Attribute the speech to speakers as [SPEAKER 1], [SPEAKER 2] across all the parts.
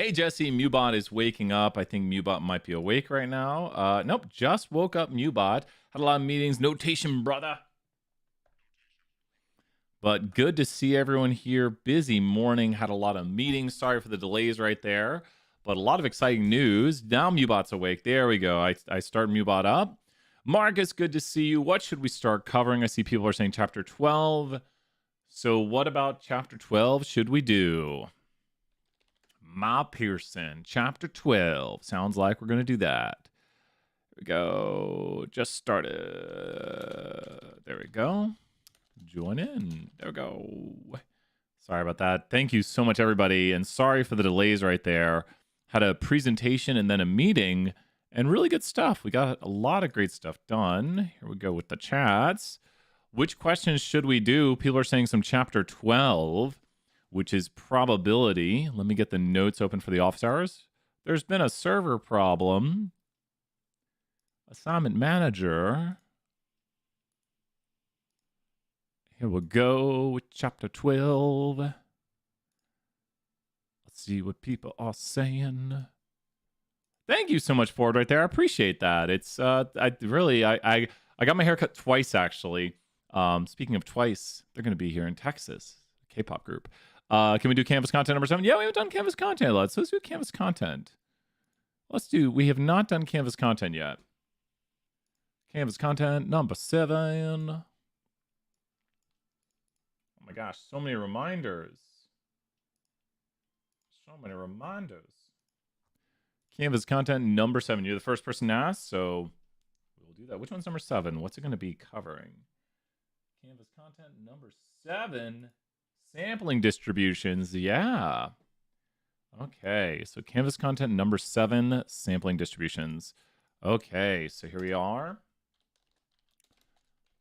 [SPEAKER 1] Hey, Jesse, Mubot is waking up. I think Mubot might be awake right now. Nope, just woke up Mubot. Had a lot of meetings. Notation, brother. But good to see everyone here. Busy morning. Had a lot of meetings. Sorry for the delays right there. But a lot of exciting news. Now Mubot's awake. There we go. I start Mubot up. Marcus, good to see you. What should we start covering? I see people are saying chapter 12. So what about chapter 12 should we do? Ma Pearson, chapter 12. Sounds like we're going to do that. Here we go. Just started. There we go. Join in. There we go. Sorry about that. Thank you so much, everybody. And sorry for the delays right there. Had a presentation and then a meeting and really good stuff. We got a lot of great stuff done. Here we go with the chats. Which questions should we do? People are saying some chapter 12, which is probability. Let me get the notes open for the office hours. There's been a server problem. Assignment manager. Here we go with chapter 12. Let's see what people are saying. Thank you so much, Ford, right there. I appreciate that. It's I got my hair cut twice, actually. Speaking of twice, they're going to be here in Texas, K-pop group. Can we do Canvas content number 7? Yeah, we haven't done Canvas content. Let's do Canvas content. We have not done Canvas content yet. Canvas content number 7. Oh my gosh, so many reminders. Canvas content number 7. You're the first person to ask, so we'll do that. Which one's number 7? What's it going to be covering? Canvas content number 7. Sampling distributions, yeah. Okay, so Canvas content number 7, sampling distributions. Okay, so here we are.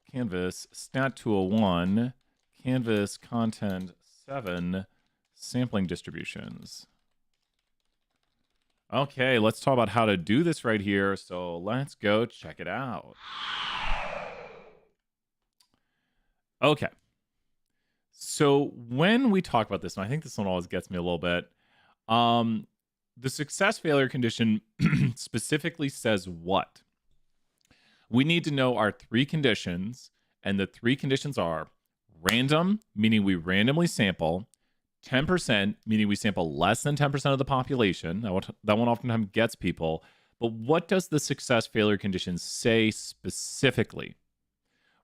[SPEAKER 1] Canvas Stat 201, Canvas content 7, sampling distributions. Okay, let's talk about how to do this right here. So let's go check it out. Okay. So when we talk about this, and I think this one always gets me a little bit, the success failure condition specifically says what? We need to know our 3 conditions, and the 3 conditions are random, meaning we randomly sample, 10%, meaning we sample less than 10% of the population. That one oftentimes gets people. But what does the success failure condition say specifically?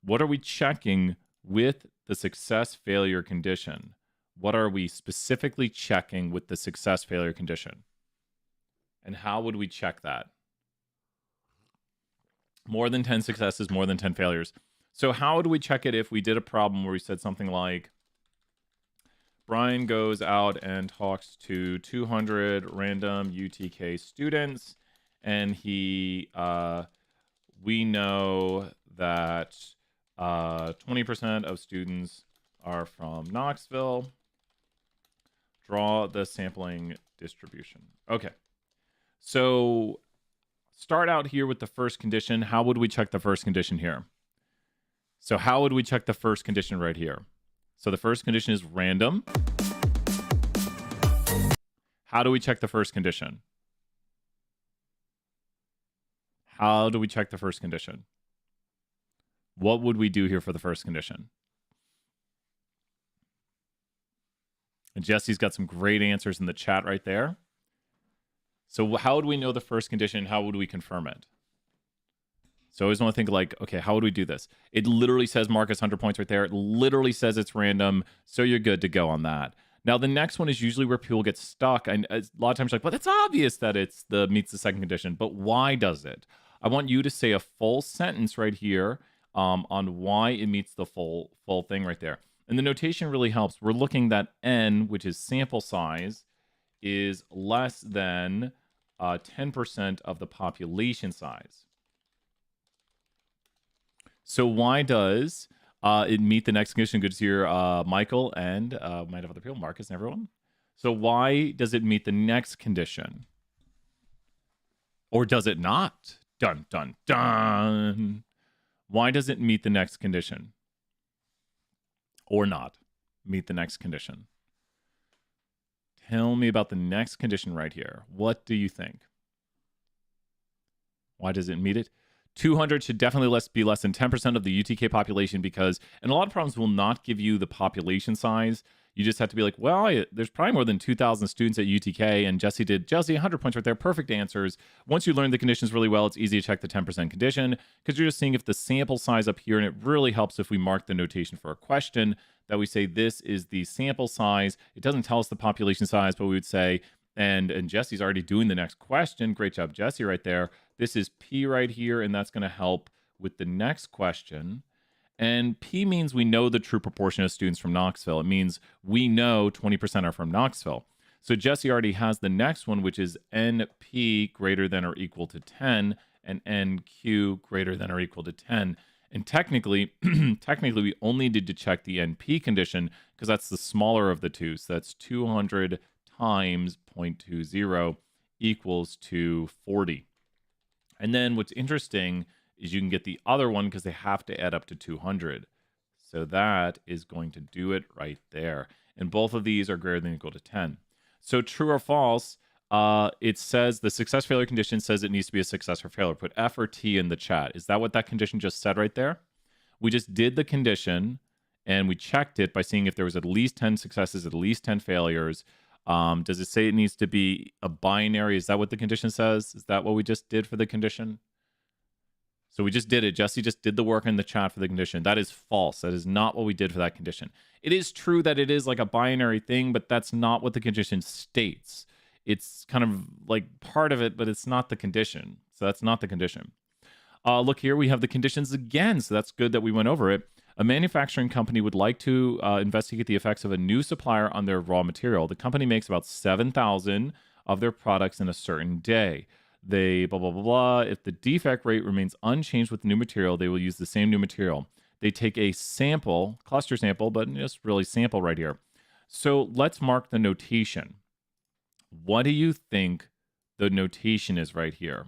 [SPEAKER 1] What are we checking with the success failure condition? What are we specifically checking with the success failure condition? And how would we check that? More than 10 successes, more than 10 failures. So how would we check it if we did a problem where we said something like, Brian goes out and talks to 200 random UTK students, and we know that 20% of students are from Knoxville. Draw the sampling distribution. Okay. So start out here with the first condition. How would we check the first condition here? So how would we check the first condition right here? So the first condition is random. How do we check the first condition? How do we check the first condition? What would we do here for the first condition? And Jesse's got some great answers in the chat right there. So how would we know the first condition? How would we confirm it? So I always want to think like, okay, how would we do this? It literally says Marcus 100 points right there. It literally says it's random. So you're good to go on that. Now, the next one is usually where people get stuck. And a lot of times you're like, well, it's obvious that it's meets the second condition, but why does it? I want you to say a full sentence right here on why it meets the full thing right there. And the notation really helps. We're looking that N, which is sample size, is less than 10% of the population size. So why does it meet the next condition? Good to see here, Michael, and might have other people, Marcus and everyone. So why does it meet the next condition? Or does it not? Dun, dun, dun. Why does it meet the next condition? Or not meet the next condition? Tell me about the next condition right here. What do you think? Why does it meet it? 200 should definitely be less than 10% of the UTK population because, and a lot of problems will not give you the population size. You just have to be like, well, there's probably more than 2,000 students at UTK, and Jesse 100 points right there. Perfect answers. Once you learn the conditions really well, it's easy to check the 10% condition because you're just seeing if the sample size up here, and it really helps if we mark the notation for a question that we say this is the sample size. It doesn't tell us the population size, but we would say, and Jesse's already doing the next question. Great job, Jesse, right there. This is P right here, and that's going to help with the next question. And P means we know the true proportion of students from Knoxville. It means we know 20% are from Knoxville. So Jesse already has the next one, which is NP greater than or equal to 10 and NQ greater than or equal to 10. And technically, we only need to check the NP condition because that's the smaller of the two. So that's 200 times 0.20 equals to 40. And then what's interesting is you can get the other one because they have to add up to 200. So that is going to do it right there. And both of these are greater than or equal to 10. So true or false, it says the success failure condition says it needs to be a success or failure. Put F or T in the chat. Is that what that condition just said right there? We just did the condition and we checked it by seeing if there was at least 10 successes, at least 10 failures. Does it say it needs to be a binary? Is that what the condition says? Is that what we just did for the condition? So we just did it. Jesse just did the work in the chat for the condition. That is false. That is not what we did for that condition. It is true that it is like a binary thing, but that's not what the condition states. It's kind of like part of it, but it's not the condition. So that's not the condition. Look here, we have the conditions again. So that's good that we went over it. A manufacturing company would like to investigate the effects of a new supplier on their raw material. The company makes about 7,000 of their products in a certain day. They blah, blah, blah, blah. If the defect rate remains unchanged with new material, they will use the same new material. They take a sample, cluster sample, but just really sample right here. So let's mark the notation. What do you think the notation is right here?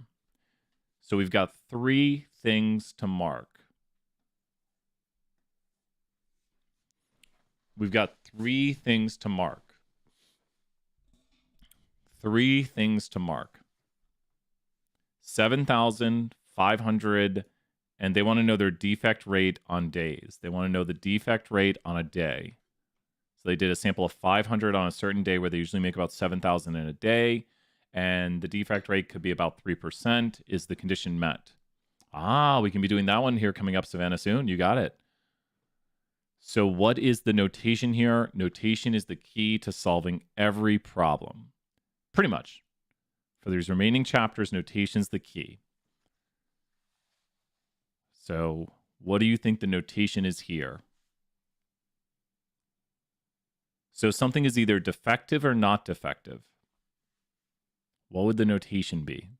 [SPEAKER 1] So we've got 3 things to mark. We've got 3 things to mark. 3 things to mark. 7,500, and they want to know their defect rate on days. They want to know the defect rate on a day. So they did a sample of 500 on a certain day where they usually make about 7,000 in a day, and the defect rate could be about 3%. Is the condition met? We can be doing that one here coming up, Savannah, soon. You got it. So what is the notation here? Notation is the key to solving every problem. Pretty much. For these remaining chapters, notation's the key. So what do you think the notation is here? So something is either defective or not defective. What would the notation be?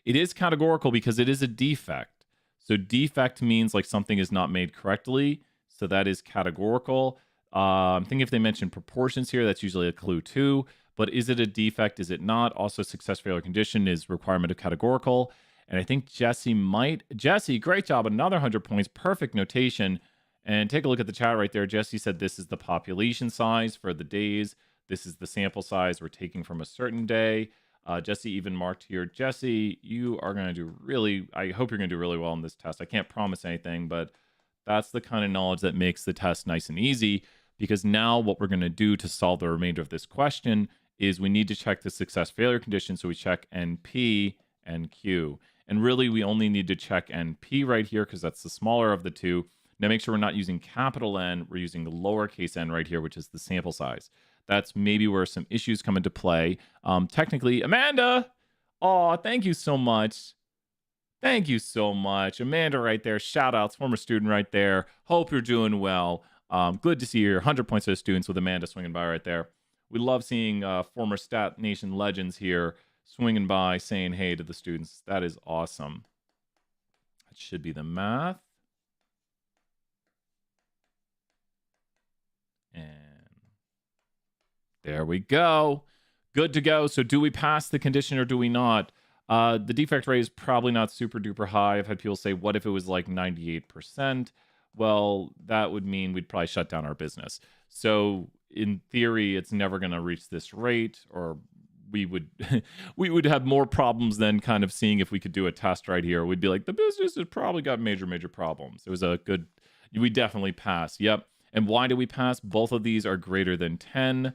[SPEAKER 1] It is categorical because it is a defect. So defect means like something is not made correctly. So that is categorical. I'm thinking if they mention proportions here, that's usually a clue too. But is it a defect? Is it not? Also, success failure condition is requirement of categorical. And I think Jesse might. Jesse, great job. Another 100 points. Perfect notation. And take a look at the chat right there. Jesse said this is the population size for the days. This is the sample size we're taking from a certain day. Jesse even marked here. Jesse, you are going to do really, I hope you're going to do really well on this test. I can't promise anything, but that's the kind of knowledge that makes the test nice and easy. Because now what we're going to do to solve the remainder of this question is we need to check the success failure condition. So we check NP and Q. And really, we only need to check NP right here because that's the smaller of the two. Now make sure we're not using capital N. We're using the lowercase n right here, which is the sample size. That's maybe where some issues come into play. Technically, Amanda, thank you so much. Thank you so much. Amanda right there. Shout outs, former student right there. Hope you're doing well. Good to see your 100 points to the students with Amanda swinging by right there. We love seeing former Stat Nation legends here swinging by saying hey to the students. That is awesome. That should be the math. And there we go. Good to go. So do we pass the condition or do we not? The defect rate is probably not super duper high. I've had people say, what if it was like 98%? Well, that would mean we'd probably shut down our business. So in theory, it's never going to reach this rate, or we would we would have more problems than kind of seeing if we could do a test right here. We'd be like, the business has probably got major problems. It was a good, we definitely pass. Yep. And why do we pass? Both of these are greater than 10.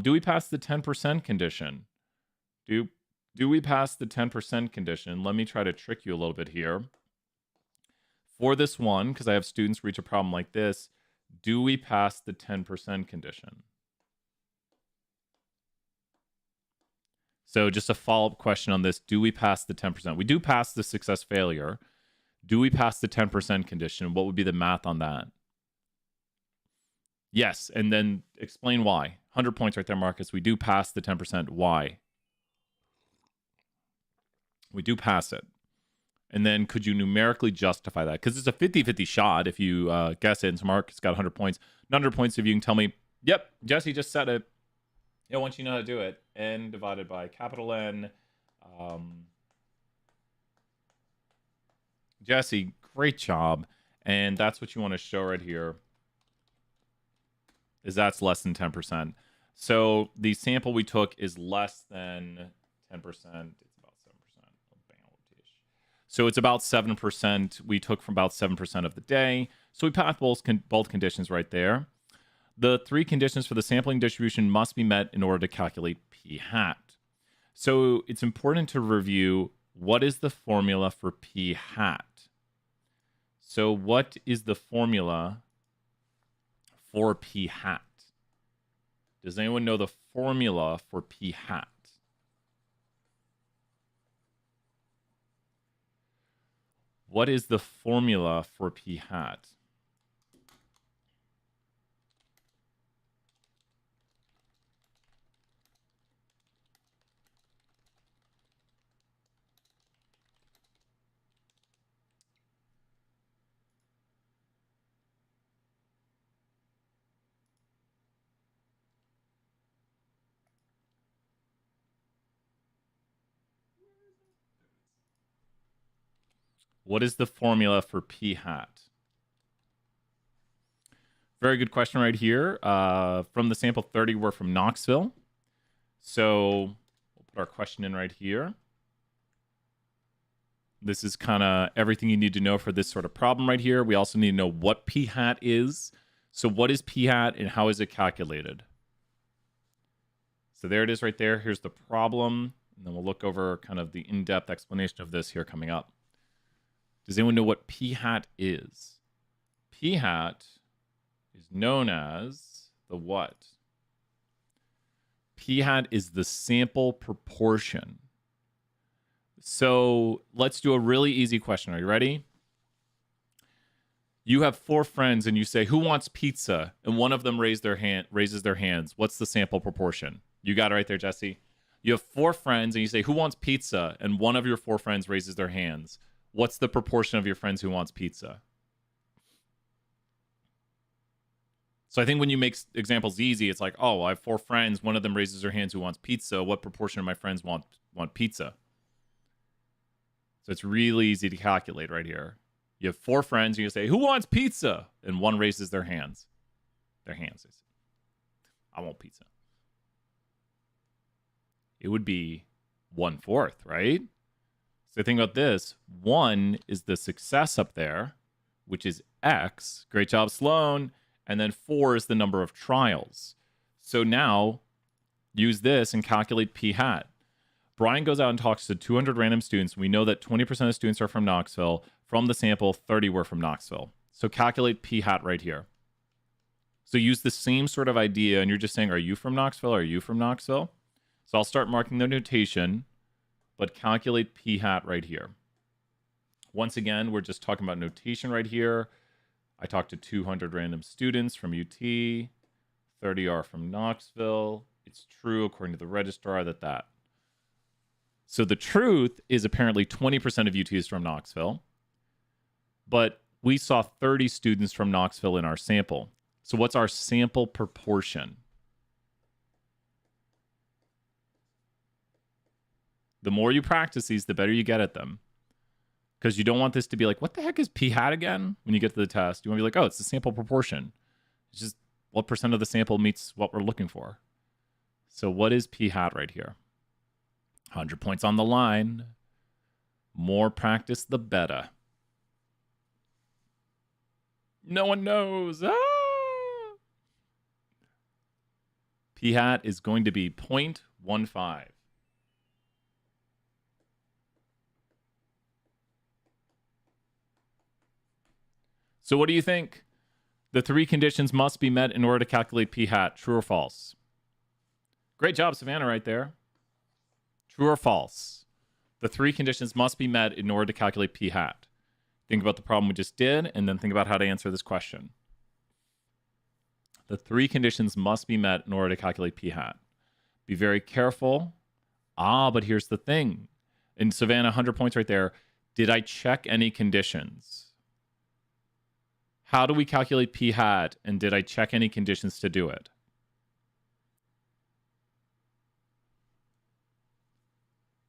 [SPEAKER 1] Do we pass the 10% condition? Do we pass the 10% condition? Let me try to trick you a little bit here. For this one, because I have students reach a problem like this, do we pass the 10% condition? So just a follow-up question on this. Do we pass the 10%? We do pass the success failure. Do we pass the 10% condition? What would be the math on that? Yes, and then explain why. 100 points right there, Marcus. We do pass the 10%. Why? We do pass it. And then could you numerically justify that? Because it's a 50-50 shot if you guess it. And so Marcus got 100 points. 100 points if you can tell me, yep, Jesse just said it. Yeah, once you know how to do it, n divided by capital N. Jesse, great job. And that's what you want to show right here, is that's less than 10%. So the sample we took is less than 10%. It's about 7%. So it's about 7%. We took from about 7% of the day. So we passed both conditions right there. The three conditions for the sampling distribution must be met in order to calculate p hat. So it's important to review, what is the formula for p hat? So what is the formula for p hat? Does anyone know the formula for p hat? What is the formula for p hat? What is the formula for p hat? Very good question right here. From the sample 30, we're from Knoxville. So we'll put our question in right here. This is kind of everything you need to know for this sort of problem right here. We also need to know what p hat is. So what is p hat and how is it calculated? So there it is right there. Here's the problem. And then we'll look over kind of the in-depth explanation of this here coming up. Does anyone know what p hat is? P hat is known as the what? P hat is the sample proportion. So let's do a really easy question. Are you ready? You have 4 friends and you say, who wants pizza? And one of them raises their hands. What's the sample proportion? You got it right there, Jesse. You have 4 friends and you say, who wants pizza? And one of your 4 friends raises their hands. What's the proportion of your friends who wants pizza? So I think when you make examples easy, it's like, oh, I have 4 friends. One of them raises their hands who wants pizza. What proportion of my friends want pizza? So it's really easy to calculate right here. You have 4 friends, and you say, who wants pizza? And one raises their hands. They say, I want pizza. It would be 1/4, right? So think about this. 1 is the success up there, which is X. Great job, Sloan. And then 4 is the number of trials. So now use this and calculate p hat. Brian goes out and talks to 200 random students. We know that 20% of students are from Knoxville. From the sample, 30 were from Knoxville. So calculate p hat right here. So use the same sort of idea, and you're just saying, are you from Knoxville? Are you from Knoxville? So I'll start marking the notation, but calculate p hat right here. Once again, we're just talking about notation right here. I talked to 200 random students from UT. 30 are from Knoxville. It's true, according to the registrar, that. So the truth is apparently 20% of UT is from Knoxville. But we saw 30 students from Knoxville in our sample. So what's our sample proportion? The more you practice these, the better you get at them. Because you don't want this to be like, what the heck is p hat again? When you get to the test, you want to be like, oh, it's the sample proportion. It's just What percent of the sample meets what we're looking for? So what is p hat right here? 100 points on the line. More practice, the better. No one knows. P hat is going to be 0.15. So what do you think? The three conditions must be met in order to calculate p hat. True or false? Great job, Savannah, right there. True or false? The three conditions must be met in order to calculate p hat. Think about the problem we just did, and then think about how to answer this question. The three conditions must be met in order to calculate p hat. Be very careful. But here's the thing. In Savannah, 100 points right there. Did I check any conditions? How do we calculate p hat, and did I check any conditions to do it?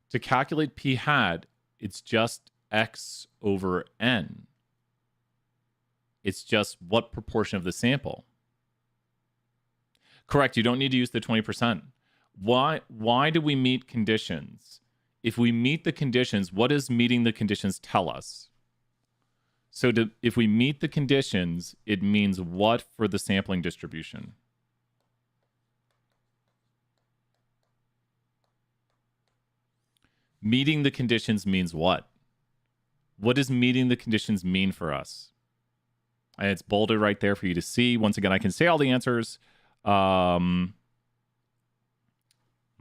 [SPEAKER 1] To calculate p hat, it's just x over n. It's just what proportion of the sample. Correct, you don't need to use the 20%. Why do we meet conditions? If we meet the conditions, what does meeting the conditions tell us? So if we meet the conditions, it means what for the sampling distribution? Meeting the conditions means what? What does meeting the conditions mean for us? And it's bolded right there for you to see. Once again, I can say all the answers. Let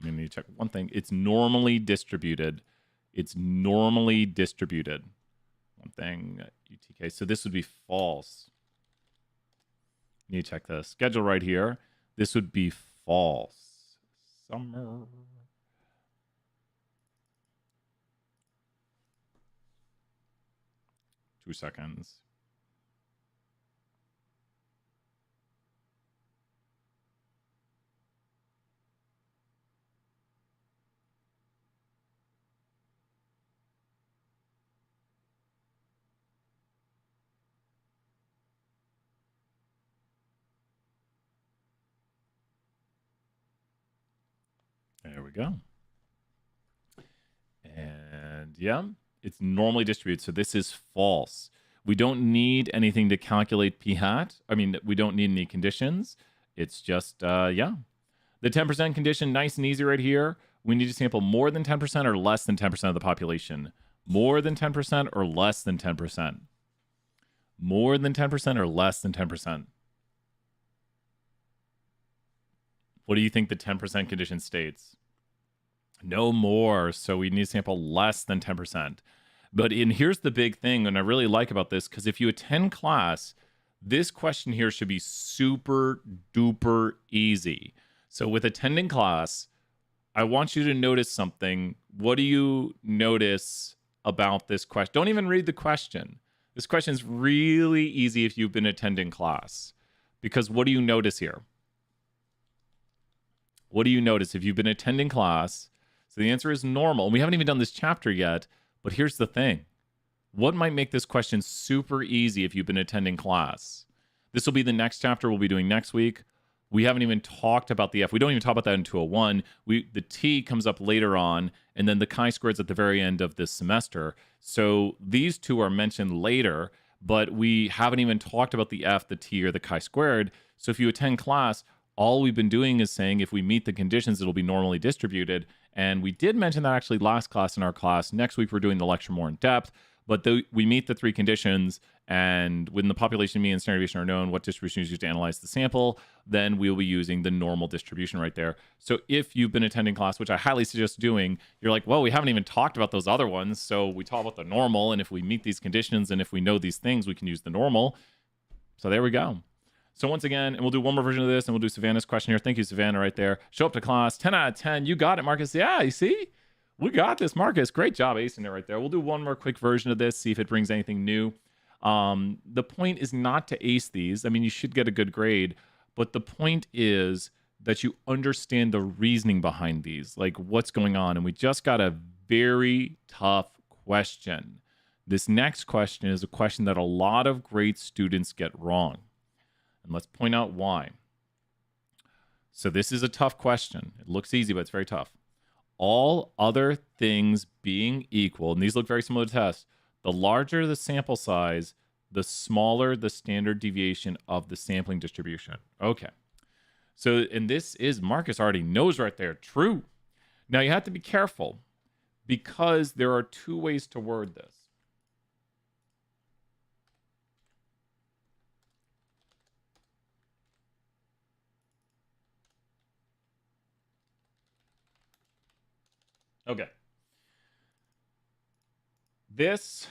[SPEAKER 1] me check one thing. It's normally distributed. It's normally distributed. One thing, UTK. So this would be false. You need to check the schedule right here. This would be false. Summer. 2 seconds. There we go. And yeah, it's normally distributed. So this is false. We don't need anything to calculate p hat. I mean, we don't need any conditions. It's just, yeah. The 10% condition, nice and easy right here. We need to sample more than 10% or less than 10% of the population. More than 10% or less than 10%. More than 10% or less than 10%. What do you think the 10% condition states? No more. So we need to sample less than 10%. But here's the big thing, and I really like about this, because if you attend class, this question here should be super duper easy. So with attending class, I want you to notice something. What do you notice about this question? Don't even read the question. This question is really easy if you've been attending class. Because what do you notice here? What do you notice if you've been attending class? So the answer is normal. We haven't even done this chapter yet, but here's the thing. What might make this question super easy if you've been attending class? This will be the next chapter we'll be doing next week. We haven't even talked about the F. We don't even talk about that in 201. The T comes up later on, and then the chi-squareds at the very end of this semester. So these two are mentioned later, but we haven't even talked about the F, the T, or the chi-squared. So if you attend class, all we've been doing is saying if we meet the conditions, it'll be normally distributed. And we did mention that actually last class in our class. Next week, we're doing the lecture more in depth. But we meet the three conditions, and when the population mean and standard deviation are known, what distribution is used to analyze the sample, then we'll be using the normal distribution right there. So if you've been attending class, which I highly suggest doing, you're like, well, we haven't even talked about those other ones. So we talk about the normal, and if we meet these conditions, and if we know these things, we can use the normal. So there we go. So once again, and we'll do one more version of this, and we'll do Savannah's question here. Thank you, Savannah, right there. Show up to class, 10 out of 10. You got it, Marcus. Yeah, you see? We got this, Marcus. Great job acing it right there. We'll do one more quick version of this, see if it brings anything new. The point is not to ace these. I mean, you should get a good grade, but the point is that you understand the reasoning behind these, like what's going on. And we just got a very tough question. This next question is a question that a lot of great students get wrong. And let's point out why. So this is a tough question. It looks easy, but it's very tough. All other things being equal, and these look very similar to tests, the larger the sample size, the smaller the standard deviation of the sampling distribution. Okay. So, and this is, Marcus already knows right there, true. Now you have to be careful because there are two ways to word this. Okay. This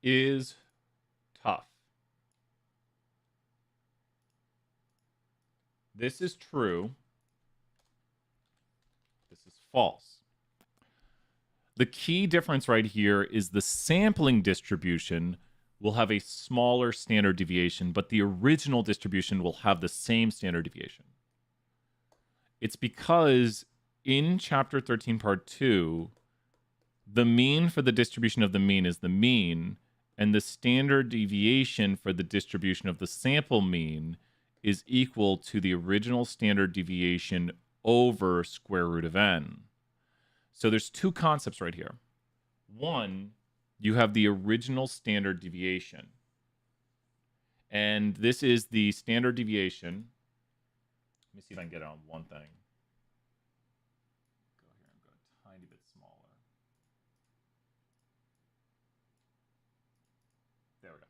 [SPEAKER 1] is tough. This is true. This is false. The key difference right here is the sampling distribution will have a smaller standard deviation, but the original distribution will have the same standard deviation. It's because in chapter 13, part 2, the mean for the distribution of the mean is the mean, and the standard deviation for the distribution of the sample mean is equal to the original standard deviation over square root of n. So there's two concepts right here. One, you have the original standard deviation. And this is the standard deviation. Let me see if I can get it on one thing. Go here and go a tiny bit smaller. There we go.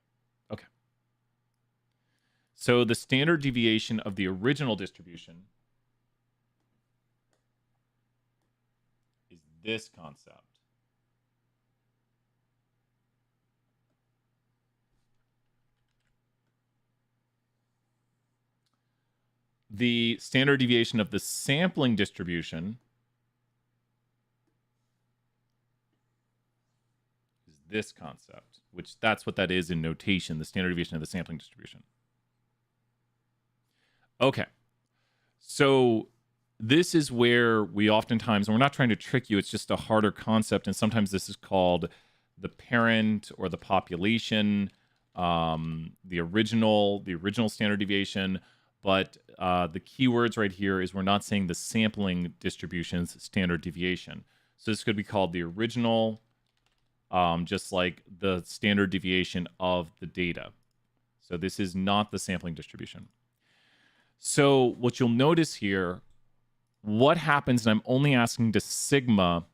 [SPEAKER 1] Okay. So the standard deviation of the original distribution is this concept. The standard deviation of the sampling distribution is this concept, which that's what that is in notation, the standard deviation of the sampling distribution. Okay. So this is where we oftentimes, and we're not trying to trick you, it's just a harder concept, and sometimes this is called the parent or the population, the original standard deviation. But the key words right here is we're not saying the sampling distribution's standard deviation. So this could be called the original, just like the standard deviation of the data. So this is not the sampling distribution. So what you'll notice here, what happens, and I'm only asking to sigma,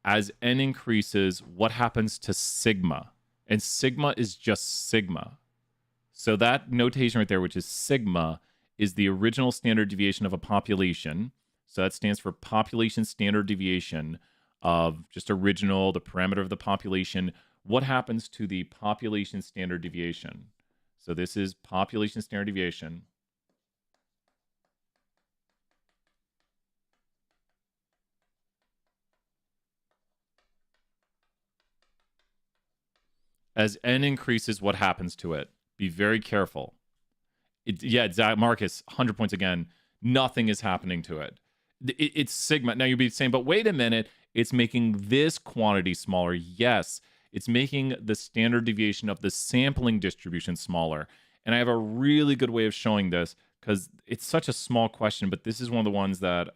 [SPEAKER 1] as n increases, what happens to sigma? And sigma is just sigma. So that notation right there, which is sigma, is the original standard deviation of a population. So that stands for population standard deviation of just original, the parameter of the population. What happens to the population standard deviation? So this is population standard deviation. As n increases, what happens to it? Be very careful. Marcus, 100 points again. Nothing is happening to it. It's sigma. Now you'd be saying, but wait a minute, it's making this quantity smaller. Yes, it's making the standard deviation of the sampling distribution smaller. And I have a really good way of showing this because it's such a small question, but this is one of the ones that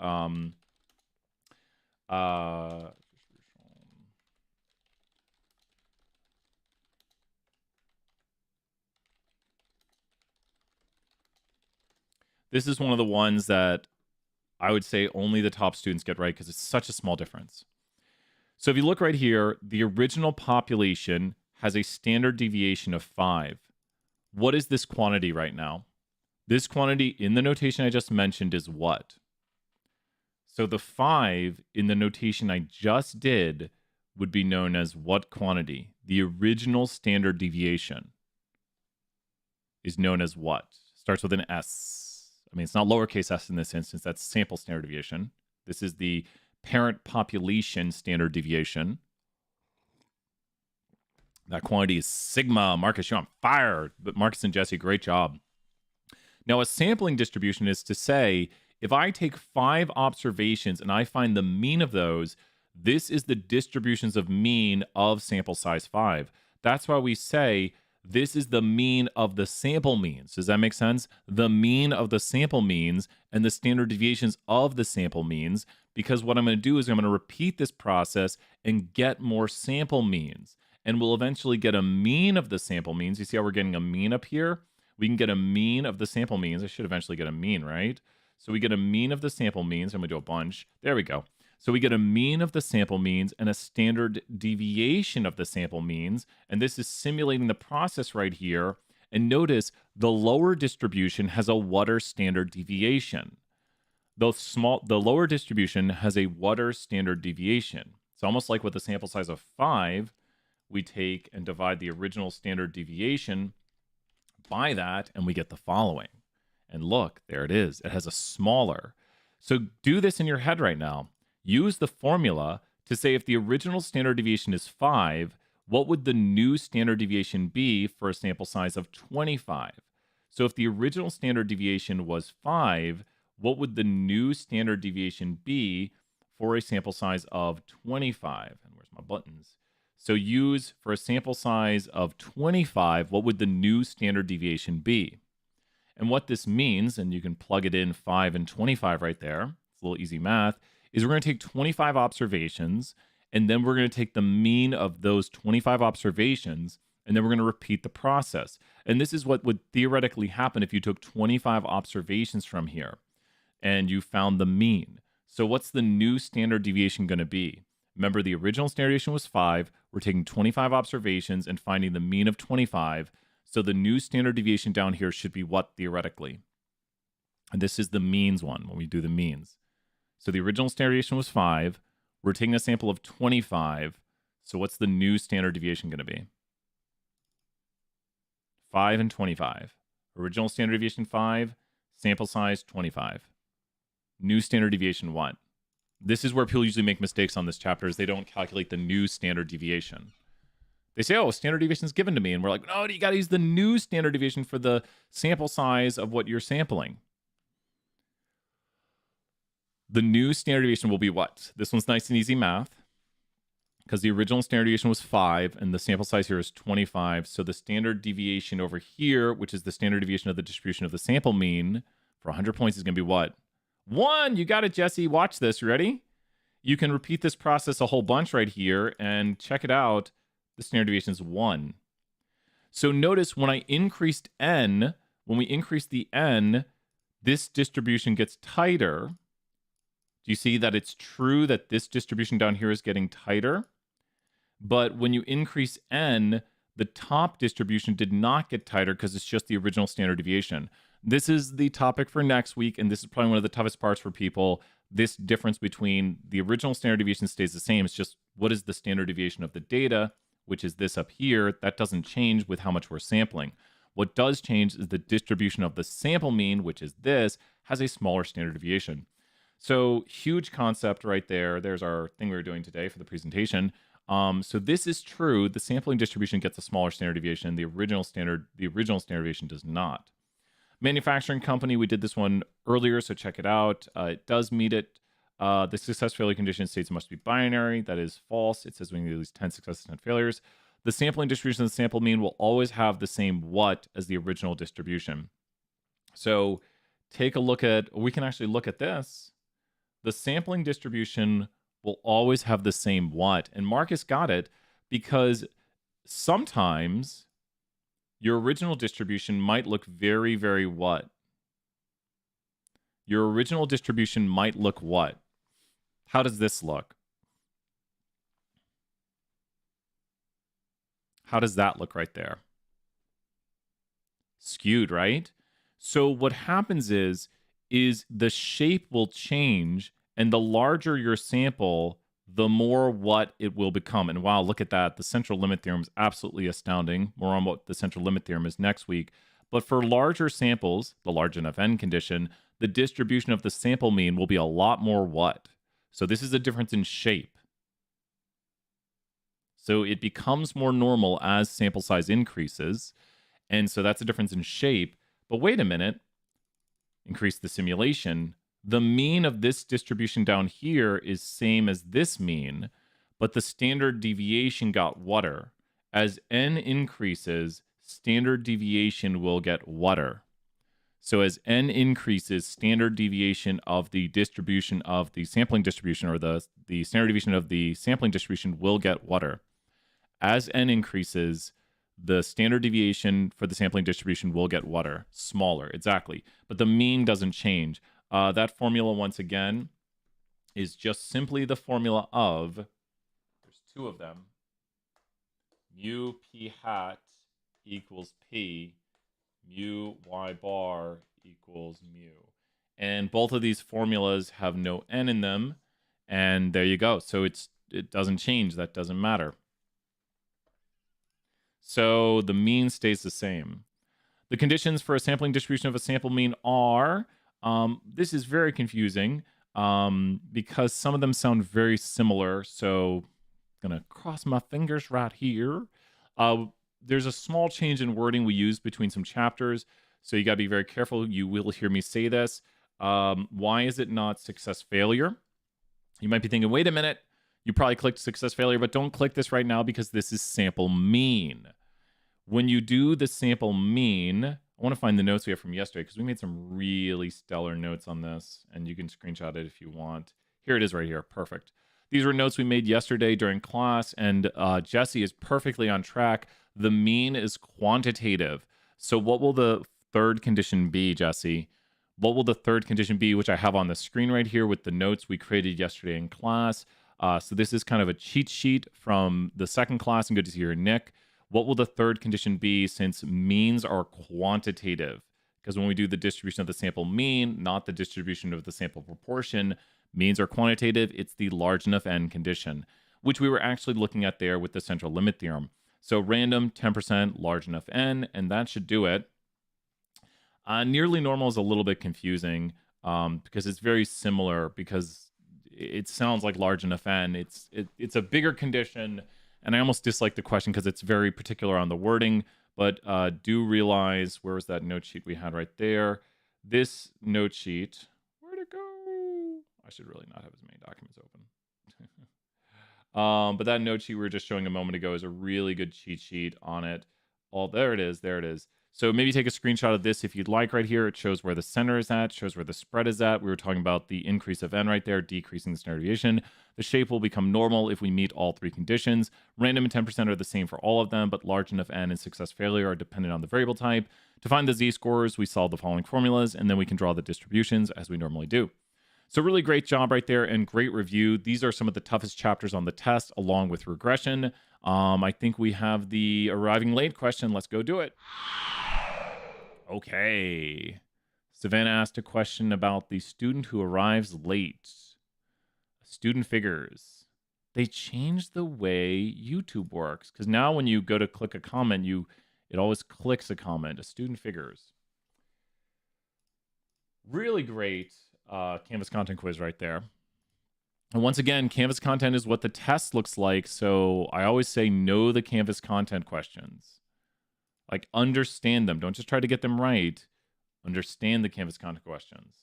[SPEAKER 1] this is one of the ones that I would say only the top students get right because it's such a small difference. So if you look right here, the original population has a standard deviation of 5. What is this quantity right now? This quantity in the notation I just mentioned is what? So the 5 in the notation I just did would be known as what quantity? The original standard deviation is known as what? Starts with an S. I mean, it's not lowercase s in this instance. That's sample standard deviation. This is the parent population standard deviation. That quantity is sigma. Marcus, you're on fire. But Marcus and Jesse, great job. Now, a sampling distribution is to say, if I take 5 observations and I find the mean of those, this is the distributions of mean of sample size 5. That's why we say This is the mean of the sample means. Does that make sense? The mean of the sample means and the standard deviations of the sample means, because what I'm going to do is I'm going to repeat this process and get more sample means. And we'll eventually get a mean of the sample means. You see how we're getting a mean up here? We can get a mean of the sample means. I should eventually get a mean, right? So we get a mean of the sample means. I'm going to do a bunch. There we go. So we get a mean of the sample means and a standard deviation of the sample means. And this is simulating the process right here. And notice the lower distribution has a water standard deviation. The lower distribution has a water standard deviation. It's almost like with a sample size of 5, we take and divide the original standard deviation by that, and we get the following. And look, there it is. It has a smaller. So do this in your head right now. Use the formula to say if the original standard deviation is 5, what would the new standard deviation be for a sample size of 25? So if the original standard deviation was 5, what would the new standard deviation be for a sample size of 25? And where's my buttons? So use for a sample size of 25, what would the new standard deviation be? And what this means, and you can plug it in 5 and 25 right there, it's a little easy math, is we're going to take 25 observations, and then we're going to take the mean of those 25 observations, and then we're going to repeat the process. And this is what would theoretically happen if you took 25 observations from here and you found the mean. So what's the new standard deviation going to be? Remember, the original standard deviation was 5. We're taking 25 observations and finding the mean of 25. So the new standard deviation down here should be what theoretically? And this is the means one when we do the means. So the original standard deviation was 5. We're taking a sample of 25. So what's the new standard deviation going to be? 5 and 25. Original standard deviation 5, sample size 25. New standard deviation what? This is where people usually make mistakes on this chapter, is they don't calculate the new standard deviation. They say, oh, standard deviation is given to me. And we're like, no, you got to use the new standard deviation for the sample size of what you're sampling. The new standard deviation will be what? This one's nice and easy math, because the original standard deviation was 5 and the sample size here is 25. So the standard deviation over here, which is the standard deviation of the distribution of the sample mean for 100 points, is going to be what? 1. You got it, Jesse. Watch this. Ready? You can repeat this process a whole bunch right here and check it out. The standard deviation is 1. So notice when I increased n, when we increase the n, this distribution gets tighter. Do you see that it's true that this distribution down here is getting tighter? But when you increase n, the top distribution did not get tighter because it's just the original standard deviation. This is the topic for next week, and this is probably one of the toughest parts for people. This difference between the original standard deviation stays the same. It's just what is the standard deviation of the data, which is this up here. That doesn't change with how much we're sampling. What does change is the distribution of the sample mean, which is this, has a smaller standard deviation. So huge concept right there. There's our thing we were doing today for the presentation. So this is true. The sampling distribution gets a smaller standard deviation. The original standard deviation does not. Manufacturing company, we did this one earlier, so check it out. It does meet it. The success failure condition states it must be binary. That is false. It says we need at least 10 successes, 10 failures. The sampling distribution of the sample mean will always have the same what as the original distribution. So take a look at, we can actually look at this. The sampling distribution will always have the same what. And Marcus got it because sometimes your original distribution might look very, very what? Your original distribution might look what? How does this look? How does that look right there? Skewed, right? So what happens is the shape will change, and the larger your sample, the more what it will become. And wow, look at that. The central limit theorem is absolutely astounding. More on what the central limit theorem is next week. But for larger samples, the large enough n condition, the distribution of the sample mean will be a lot more what? So this is a difference in shape. So it becomes more normal as sample size increases. And so that's a difference in shape. But wait a minute. Increase the simulation. The mean of this distribution down here is same as this mean, but the standard deviation got water. As n increases, standard deviation will get water. So as n increases, standard deviation of the distribution of the sampling distribution, or the standard deviation of the sampling distribution, will get water. As n increases, the standard deviation for the sampling distribution will get water. Smaller, exactly. But the mean doesn't change. That formula, once again, is just simply the formula of, there's two of them, mu p hat equals p, mu y bar equals mu. And both of these formulas have no n in them. And there you go. So it doesn't change. That doesn't matter. So the mean stays the same. The conditions for a sampling distribution of a sample mean are, this is very confusing because some of them sound very similar. So I'm going to cross my fingers right here. There's a small change in wording we use between some chapters. So you got to be very careful. You will hear me say this. Why is it not success failure? You might be thinking, wait a minute. You probably clicked success failure, but don't click this right now because this is sample mean. When you do the sample mean, I want to find the notes we have from yesterday because we made some really stellar notes on this, and you can screenshot it if you want. Here it is right here. Perfect. These were notes we made yesterday during class, and Jesse is perfectly on track. The mean is quantitative. So what will the third condition be, Jesse? What will the third condition be, which I have on the screen right here with the notes we created yesterday in class? So this is kind of a cheat sheet from the second class, and good to see you, Nick. What will the third condition be since means are quantitative? Because when we do the distribution of the sample mean, not the distribution of the sample proportion, means are quantitative, it's the large enough n condition, which we were actually looking at there with the central limit theorem. So random, 10%, large enough n, and that should do it. Nearly normal is a little bit confusing because it's very similar because it sounds like large enough n. It's a bigger condition, and I almost dislike the question because it's very particular on the wording, but do realize, where was that note sheet we had right there? This note sheet, where'd it go? I should really not have as many documents open. But that note sheet we were just showing a moment ago is a really good cheat sheet on it. There it is. So maybe take a screenshot of this if you'd like right here. It shows where the center is at, shows where the spread is at. We were talking about the increase of n right there, decreasing the standard deviation. The shape will become normal if we meet all three conditions. Random and 10% are the same for all of them, but large enough n and success failure are dependent on the variable type. To find the z-scores, we solve the following formulas, and then we can draw the distributions as we normally do. So really great job right there and great review. These are some of the toughest chapters on the test along with regression. I think we have the arriving late question. Let's go do it. Okay. Savannah asked a question about the student who arrives late. Student figures. They changed the way YouTube works because now when you go to click a comment, it always clicks a comment. A student figures. Really great Canvas content quiz right there. And once again, Canvas content is what the test looks like. So I always say know the Canvas content questions. Like, understand them. Don't just try to get them right. Understand the Canvas content questions.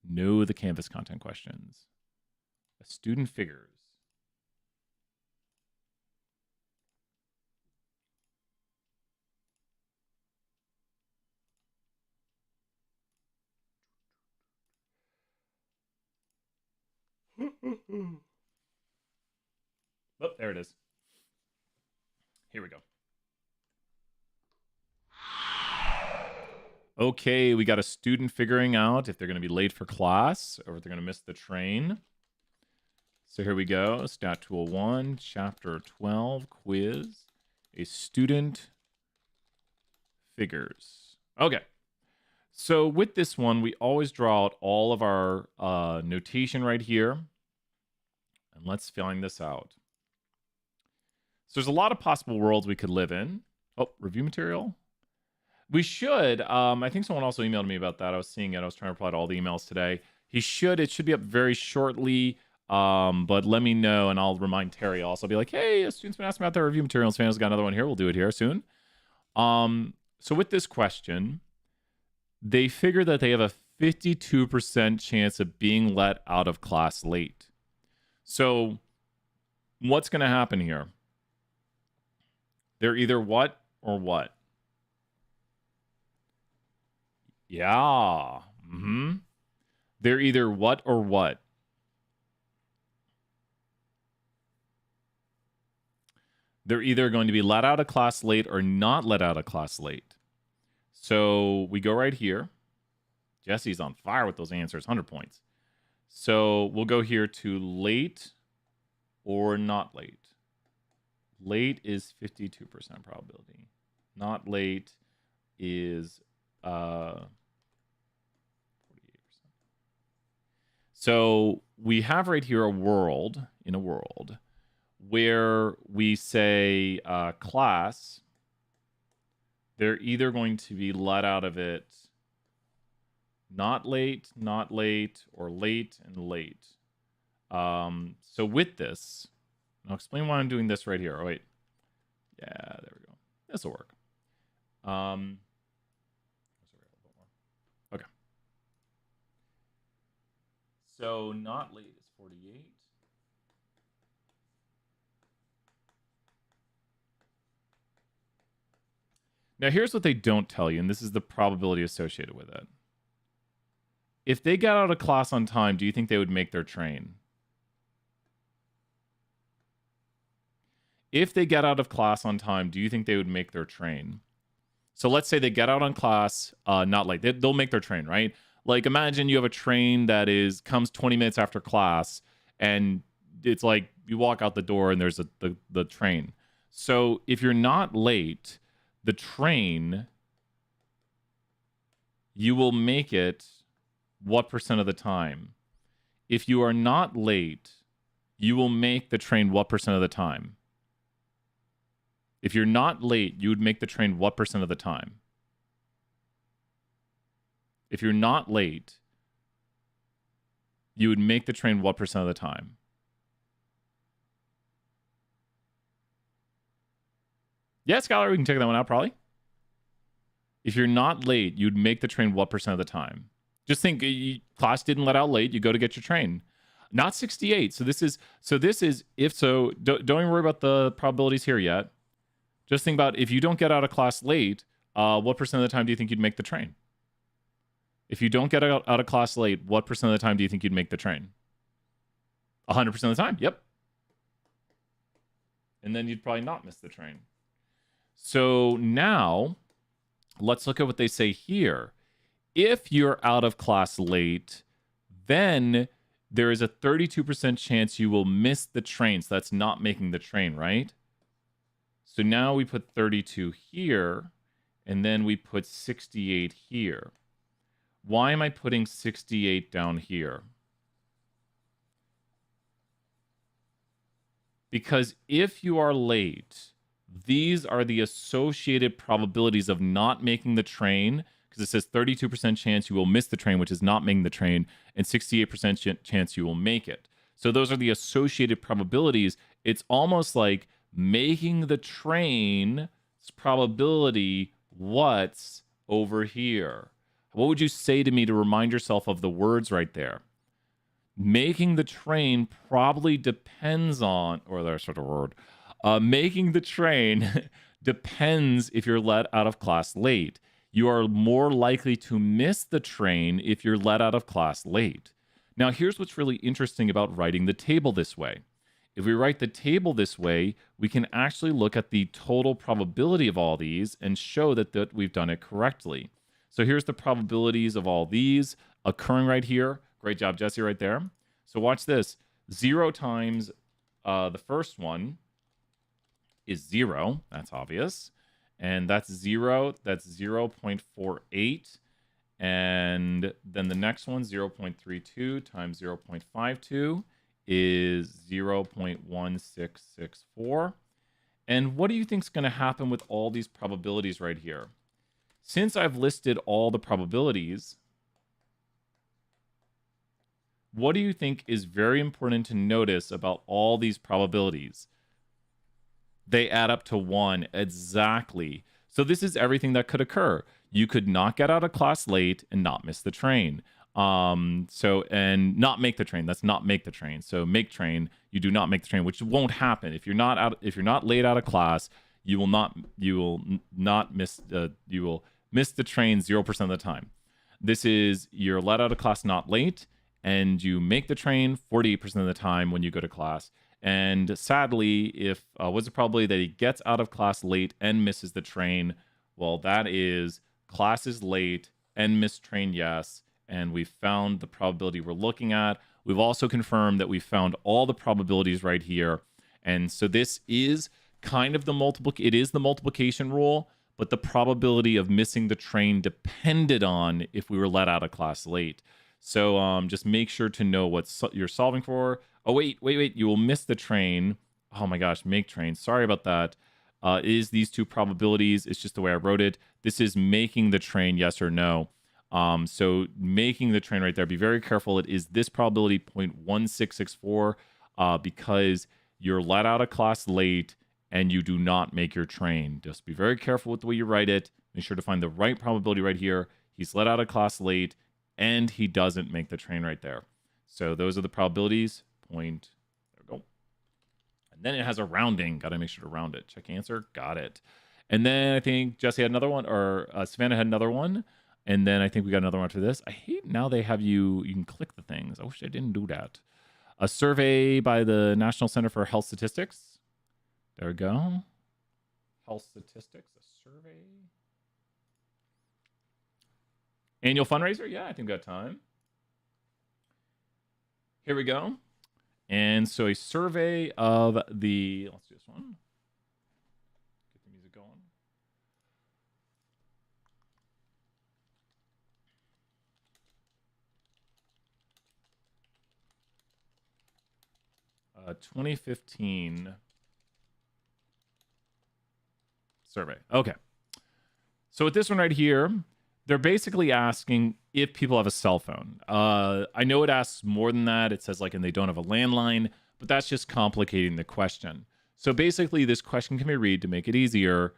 [SPEAKER 1] Know the Canvas content questions. A student figures. Oh, there it is. Here we go. Okay, we got a student figuring out if they're going to be late for class or if they're going to miss the train. So here we go. Stat Tool 1, Chapter 12, Quiz. A student figures. Okay. So with this one, we always draw out all of our notation right here. And let's find this out. So there's a lot of possible worlds we could live in. Oh, review material. We should. I think someone also emailed me about that. I was seeing it. I was trying to reply to all the emails today. It should be up very shortly. But let me know, and I'll remind Terry also. I'll be like, hey, a student's been asking about their review materials. Fans got another one here. We'll do it here soon. So with this question, they figure that they have a 52% chance of being let out of class late. So what's going to happen here? They're either what? or what? Yeah. They're either what or what? They're either going to be let out of class late or not let out of class late. So we go right here. Jesse's on fire with those answers, 100 points. So we'll go here to late or not late. Late is 52% probability. Not late is 48%. So we have right here a world where we say class, they're either going to be let out of it not late, or late and late. So with this, I'll explain why I'm doing this right here. Oh, wait. Yeah, there we go. This will work. Okay. So not late is 48. Now, here's what they don't tell you, and this is the probability associated with it. If they got out of class on time, do you think they would make their train? If they get out of class on time, do you think they would make their train? So let's say they get out on class, not late. They'll make their train, right? Like, imagine you have a train that comes 20 minutes after class, and it's like you walk out the door and there's the train. So if you're not late, the train, you will make it what percent of the time? If you are not late, you will make the train what percent of the time? If you're not late, you would make the train what percent of the time? If you're not late, you would make the train what percent of the time? Yeah, Scholar, we can check that one out probably. If you're not late, you'd make the train what percent of the time? Just think, class didn't let out late, you go to get your train. Not 68. So this is if so. Don't even worry about the probabilities here yet. Just think about if you don't get out of class late, what percent of the time do you think you'd make the train? If you don't get out of class late, what percent of the time do you think you'd make the train? 100% of the time. Yep. And then you'd probably not miss the train. So now let's look at what they say here. If you're out of class late, then there is a 32% chance you will miss the train. So that's not making the train, right? So now we put 32 here, and then we put 68 here. Why am I putting 68 down here? Because if you are late, these are the associated probabilities of not making the train, because it says 32% chance you will miss the train, which is not making the train, and 68% chance you will make it. So those are the associated probabilities. It's almost like making the train's probability what's over here. What would you say to me to remind yourself of the words right there? Making the train probably depends on, or there's sort of word. Making the train depends if you're let out of class late. You are more likely to miss the train if you're let out of class late. Now, here's what's really interesting about writing the table this way. If we write the table this way, we can actually look at the total probability of all these and show that we've done it correctly. So here's the probabilities of all these occurring right here. Great job, Jesse, right there. So watch this. 0 times the first one is 0. That's obvious. And that's 0. That's 0.48. And then the next one, 0.32 times 0.52 is 0.1664. And what do you think is going to happen with all these probabilities right here? Since I've listed all the probabilities, what do you think is very important to notice about all these probabilities? They add up to 1 exactly. So this is everything that could occur. You could not get out of class late and not miss the train. And not make the train. That's not make the train. So make train, you do not make the train, which won't happen. If you're not late out of class, you will not miss you will miss the train 0% of the time. This is you're let out of class not late, and you make the train 48% of the time when you go to class. And sadly, if what's the probability that he gets out of class late and misses the train? Well, that is class is late and missed train, yes. And we found the probability we're looking at. We've also confirmed that we found all the probabilities right here. And so this is kind of the multiplication rule, but the probability of missing the train depended on if we were let out of class late. So just make sure to know what you're solving for. Oh, wait. You will miss the train. Oh my gosh, make train. Sorry about that. Is these two probabilities. It's just the way I wrote it. This is making the train, yes or no. So making the train right there, be very careful. It is this probability 0.1664 because you're let out of class late and you do not make your train. Just be very careful with the way you write it. Make sure to find the right probability right here. He's let out of class late and he doesn't make the train right there. So those are the probabilities. There we go. And then it has a rounding. Got to make sure to round it. Check answer. Got it. And then I think Jesse had another one, or Savannah had another one. And then I think we got another one after this. I hate now they have you can click the things. I wish I didn't do that. A survey by the National Center for Health Statistics. There we go. Health statistics, a survey. Annual fundraiser? Yeah, I think we got time. Here we go. And so a survey of the, let's do this one. Get the music going. Uh, 2015 survey. Okay. So with this one right here, they're basically asking if people have a cell phone. I know it asks more than that. It says like, and they don't have a landline, but that's just complicating the question. So basically this question can be read to make it easier.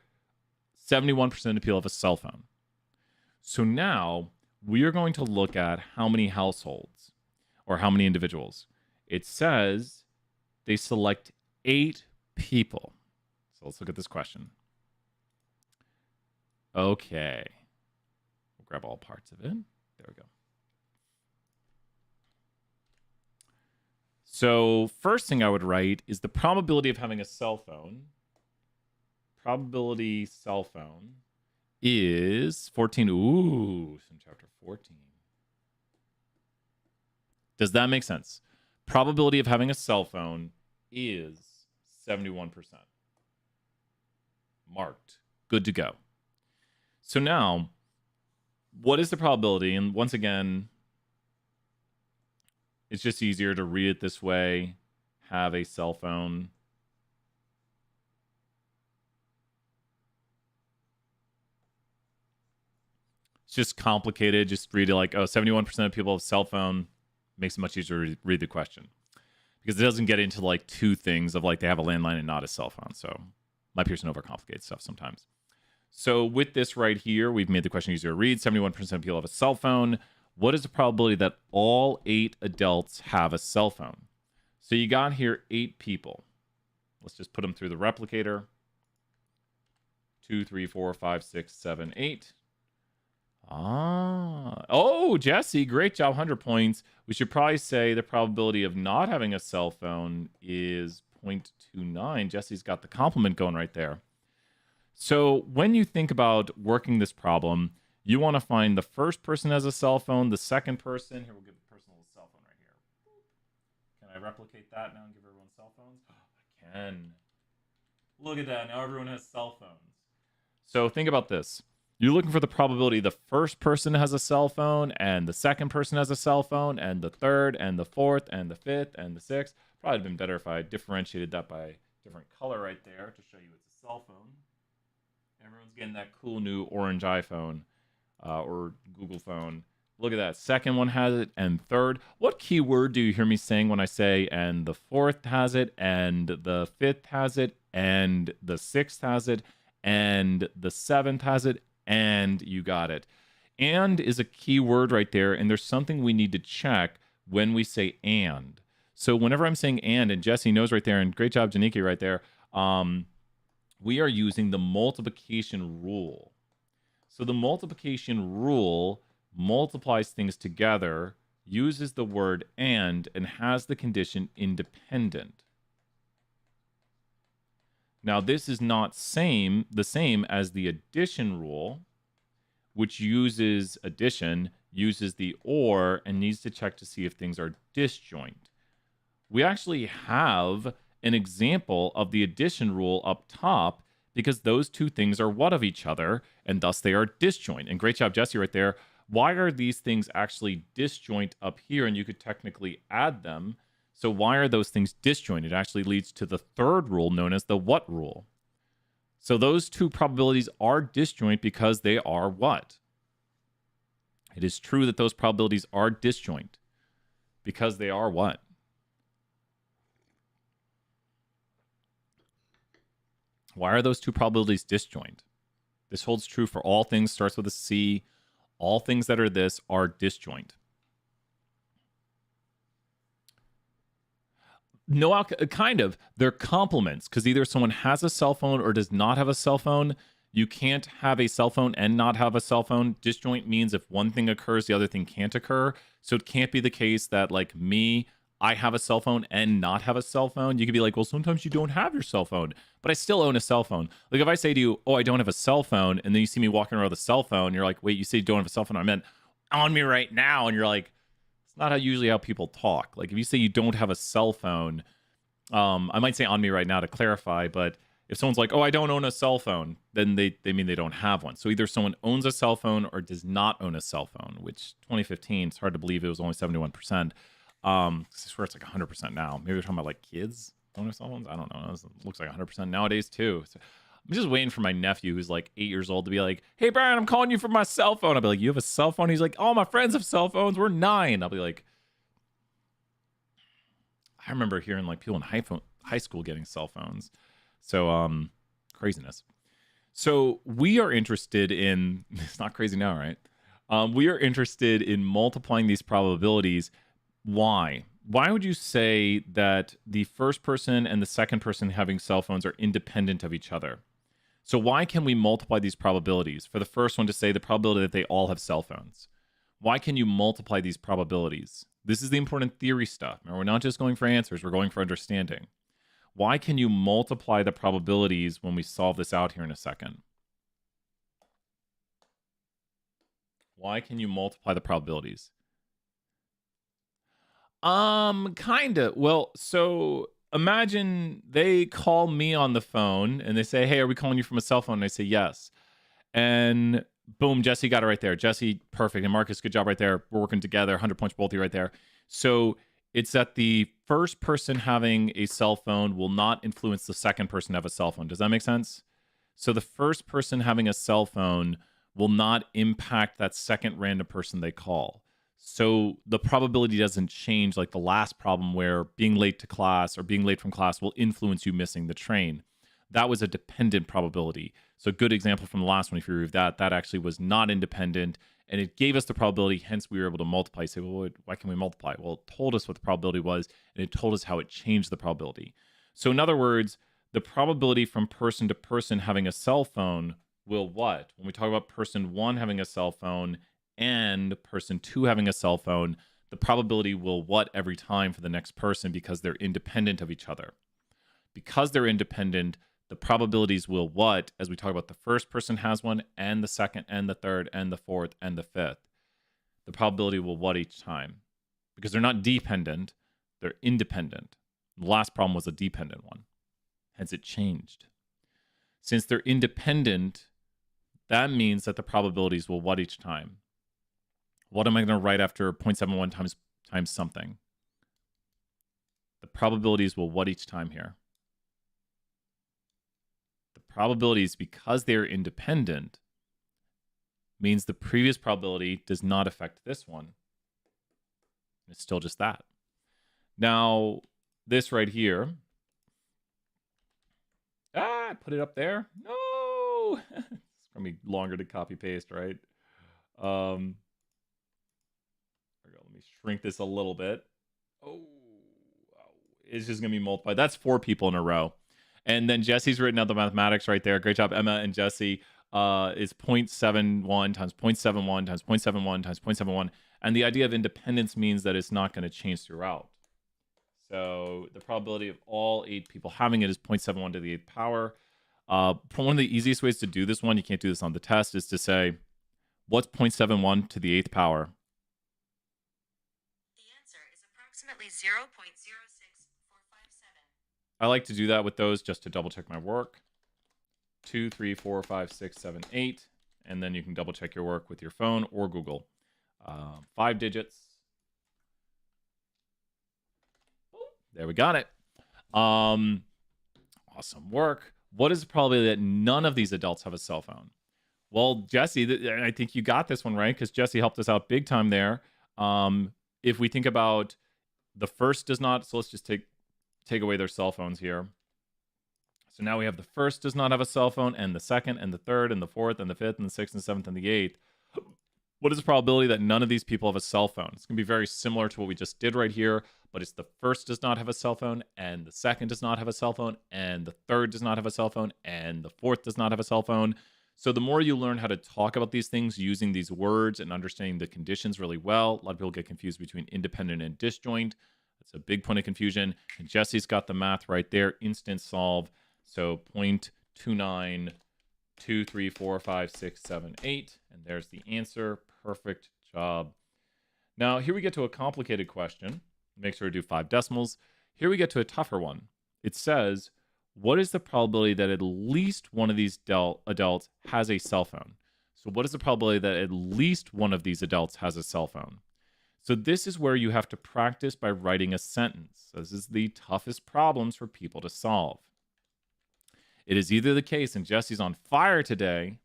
[SPEAKER 1] 71% of people have a cell phone. So now we are going to look at how many households or how many individuals. It says they select 8 people. So let's look at this question. Okay. We'll grab all parts of it. There we go. So first thing I would write is the probability of having a cell phone. Probability cell phone is 14. Ooh, from chapter 14. Does that make sense? Probability of having a cell phone is 71%. Marked. Good to go. So now, what is the probability? And once again, it's just easier to read it this way. Have a cell phone. It's just complicated. Just read it like, oh, 71% of people have a cell phone. Makes it much easier to read the question. Because it doesn't get into like two things of like they have a landline and not a cell phone. So my Pearson overcomplicates stuff sometimes. So with this right here, we've made the question easier to read. 71% of people have a cell phone. What is the probability that all 8 adults have a cell phone? So you got here 8 people. Let's just put them through the replicator. 2, 3, 4, 5, 6, 7, 8. Oh, Jesse, great job, 100 points. We should probably say the probability of not having a cell phone is 0.29. Jesse's got the compliment going right there. So when you think about working this problem, you want to find the first person has a cell phone, the second person. Here, we'll give the person a little cell phone right here. Can I replicate that now and give everyone cell phones? Oh, I can. Look at that. Now everyone has cell phones. So think about this. You're looking for the probability the first person has a cell phone, and the second person has a cell phone, and the third, and the fourth, and the fifth, and the sixth. Probably been better if I differentiated that by a different color right there to show you it's a cell phone. Everyone's getting that cool new orange iPhone or Google phone. Look at that. Second one has it, and third. What keyword do you hear me saying when I say, and the fourth has it, and the fifth has it, and the sixth has it, and the seventh has it, and you got it. And is a keyword right there, and there's something we need to check when we say and. So whenever I'm saying and Jesse knows right there, and great job, Janiki, right there. we are using the multiplication rule. So the multiplication rule multiplies things together, uses the word and has the condition independent. Now, this is not the same as the addition rule, which uses addition, uses the or, and needs to check to see if things are disjoint. We actually have an example of the addition rule up top because those two things are what of each other, and thus they are disjoint. And great job, Jesse, right there. Why are these things actually disjoint up here? And you could technically add them. So why are those things disjoint? It actually leads to the third rule known as the what rule. So those two probabilities are disjoint because they are what? It is true that those probabilities are disjoint because they are what? Why are those two probabilities disjoint? This holds true for all things, starts with a C. All things that are this are disjoint. No, kind of. They're complements because either someone has a cell phone or does not have a cell phone. You can't have a cell phone and not have a cell phone. Disjoint means if one thing occurs, the other thing can't occur. So it can't be the case that, like me, I have a cell phone and not have a cell phone. You could be like, well, sometimes you don't have your cell phone, but I still own a cell phone. Like if I say to you, oh, I don't have a cell phone, and then you see me walking around with a cell phone, you're like, wait, you say you don't have a cell phone? I meant on me right now. And you're like, it's not usually how people talk. Like if you say you don't have a cell phone, I might say on me right now to clarify, but if someone's like, oh, I don't own a cell phone, then they mean they don't have one. So either someone owns a cell phone or does not own a cell phone, which 2015, it's hard to believe it was only 71%. I swear it's like 100% now. Maybe we're talking about like kids own cell phones. I don't know. It looks like 100% nowadays too. So I'm just waiting for my nephew, who's like 8 years old, to be like, hey, Brian, I'm calling you from my cell phone. I'll be like, you have a cell phone? He's like, all my friends have cell phones. We're 9. I'll be like, I remember hearing like people in high school getting cell phones. So craziness. So we are interested in, it's not crazy now, right? We are interested in multiplying these probabilities. Why? Why would you say that the first person and the second person having cell phones are independent of each other? So why can we multiply these probabilities? For the first one to say the probability that they all have cell phones. Why can you multiply these probabilities? This is the important theory stuff. Remember, we're not just going for answers, we're going for understanding. Why can you multiply the probabilities when we solve this out here in a second? Why can you multiply the probabilities? Kinda. Well, so imagine they call me on the phone and they say, hey, are we calling you from a cell phone? And I say, yes. And boom, Jesse got it right there. Jesse, perfect. And Marcus, good job right there. We're working together. 100 points both of you right there. So it's that the first person having a cell phone will not influence the second person to have a cell phone. Does that make sense? So the first person having a cell phone will not impact that second random person they call. So the probability doesn't change like the last problem where being late to class or being late from class will influence you missing the train. That was a dependent probability. So a good example from the last one, if you remove that, that actually was not independent, and it gave us the probability, hence we were able to multiply. Say, well, why can we multiply? Well, it told us what the probability was, and it told us how it changed the probability. So in other words, the probability from person to person having a cell phone will what? When we talk about person 1 having a cell phone and person 2 having a cell phone, the probability will what every time for the next person because they're independent of each other. Because they're independent, the probabilities will what as we talk about the first person has one and the second and the third and the fourth and the fifth. The probability will what each time? Because they're not dependent, they're independent. The last problem was a dependent one. Hence it changed. Since they're independent, that means that the probabilities will what each time? What am I going to write after 0.71 times something? The probabilities will what each time here? The probabilities, because they're independent, means the previous probability does not affect this one. It's still just that. Now, this right here. I put it up there. No! It's going to be longer to copy paste, right? There we go. Let me shrink this a little bit. Oh, it's just going to be multiplied. That's 4 people in a row. And then Jesse's written out the mathematics right there. Great job, Emma and Jesse. Is 0.71 times 0.71 times 0.71 times 0.71. And the idea of independence means that it's not going to change throughout. So the probability of all 8 people having it is 0.71 to the 8th power. One of the easiest ways to do this one, you can't do this on the test, is to say, what's 0.71 to the 8th power?
[SPEAKER 2] The answer is approximately 0.06457.
[SPEAKER 1] I like to do that with those just to double check my work. 2, 3, 4, 5, 6, 7, 8. And then you can double check your work with your phone or Google. 5 digits. There we got it. Awesome work. What is the probability that none of these adults have a cell phone? Well, Jesse, I think you got this one right because Jesse helped us out big time there. If we think about the first does not, so let's just take away their cell phones here. So now we have the first does not have a cell phone, and the second, and the third, and the fourth, and the fifth, and the sixth, and the seventh, and the eighth. What is the probability that none of these people have a cell phone? It's going to be very similar to what we just did right here, but it's the first does not have a cell phone, and the second does not have a cell phone, and the third does not have a cell phone, and the fourth does not have a cell phone. So the more you learn how to talk about these things using these words and understanding the conditions really well, a lot of people get confused between independent and disjoint. That's a big point of confusion. And Jesse's got the math right there, instant solve. So 0.29, 2, 3, 4, 5, 6, 7, 8. And there's the answer. Perfect job. Now, here we get to a complicated question. Make sure to do 5 decimals. Here we get to a tougher one. It says, what is the probability that at least one of these adults has a cell phone? So what is the probability that at least one of these adults has a cell phone? So this is where you have to practice by writing a sentence. So this is the toughest problems for people to solve. It is either the case, and Jesse's on fire today,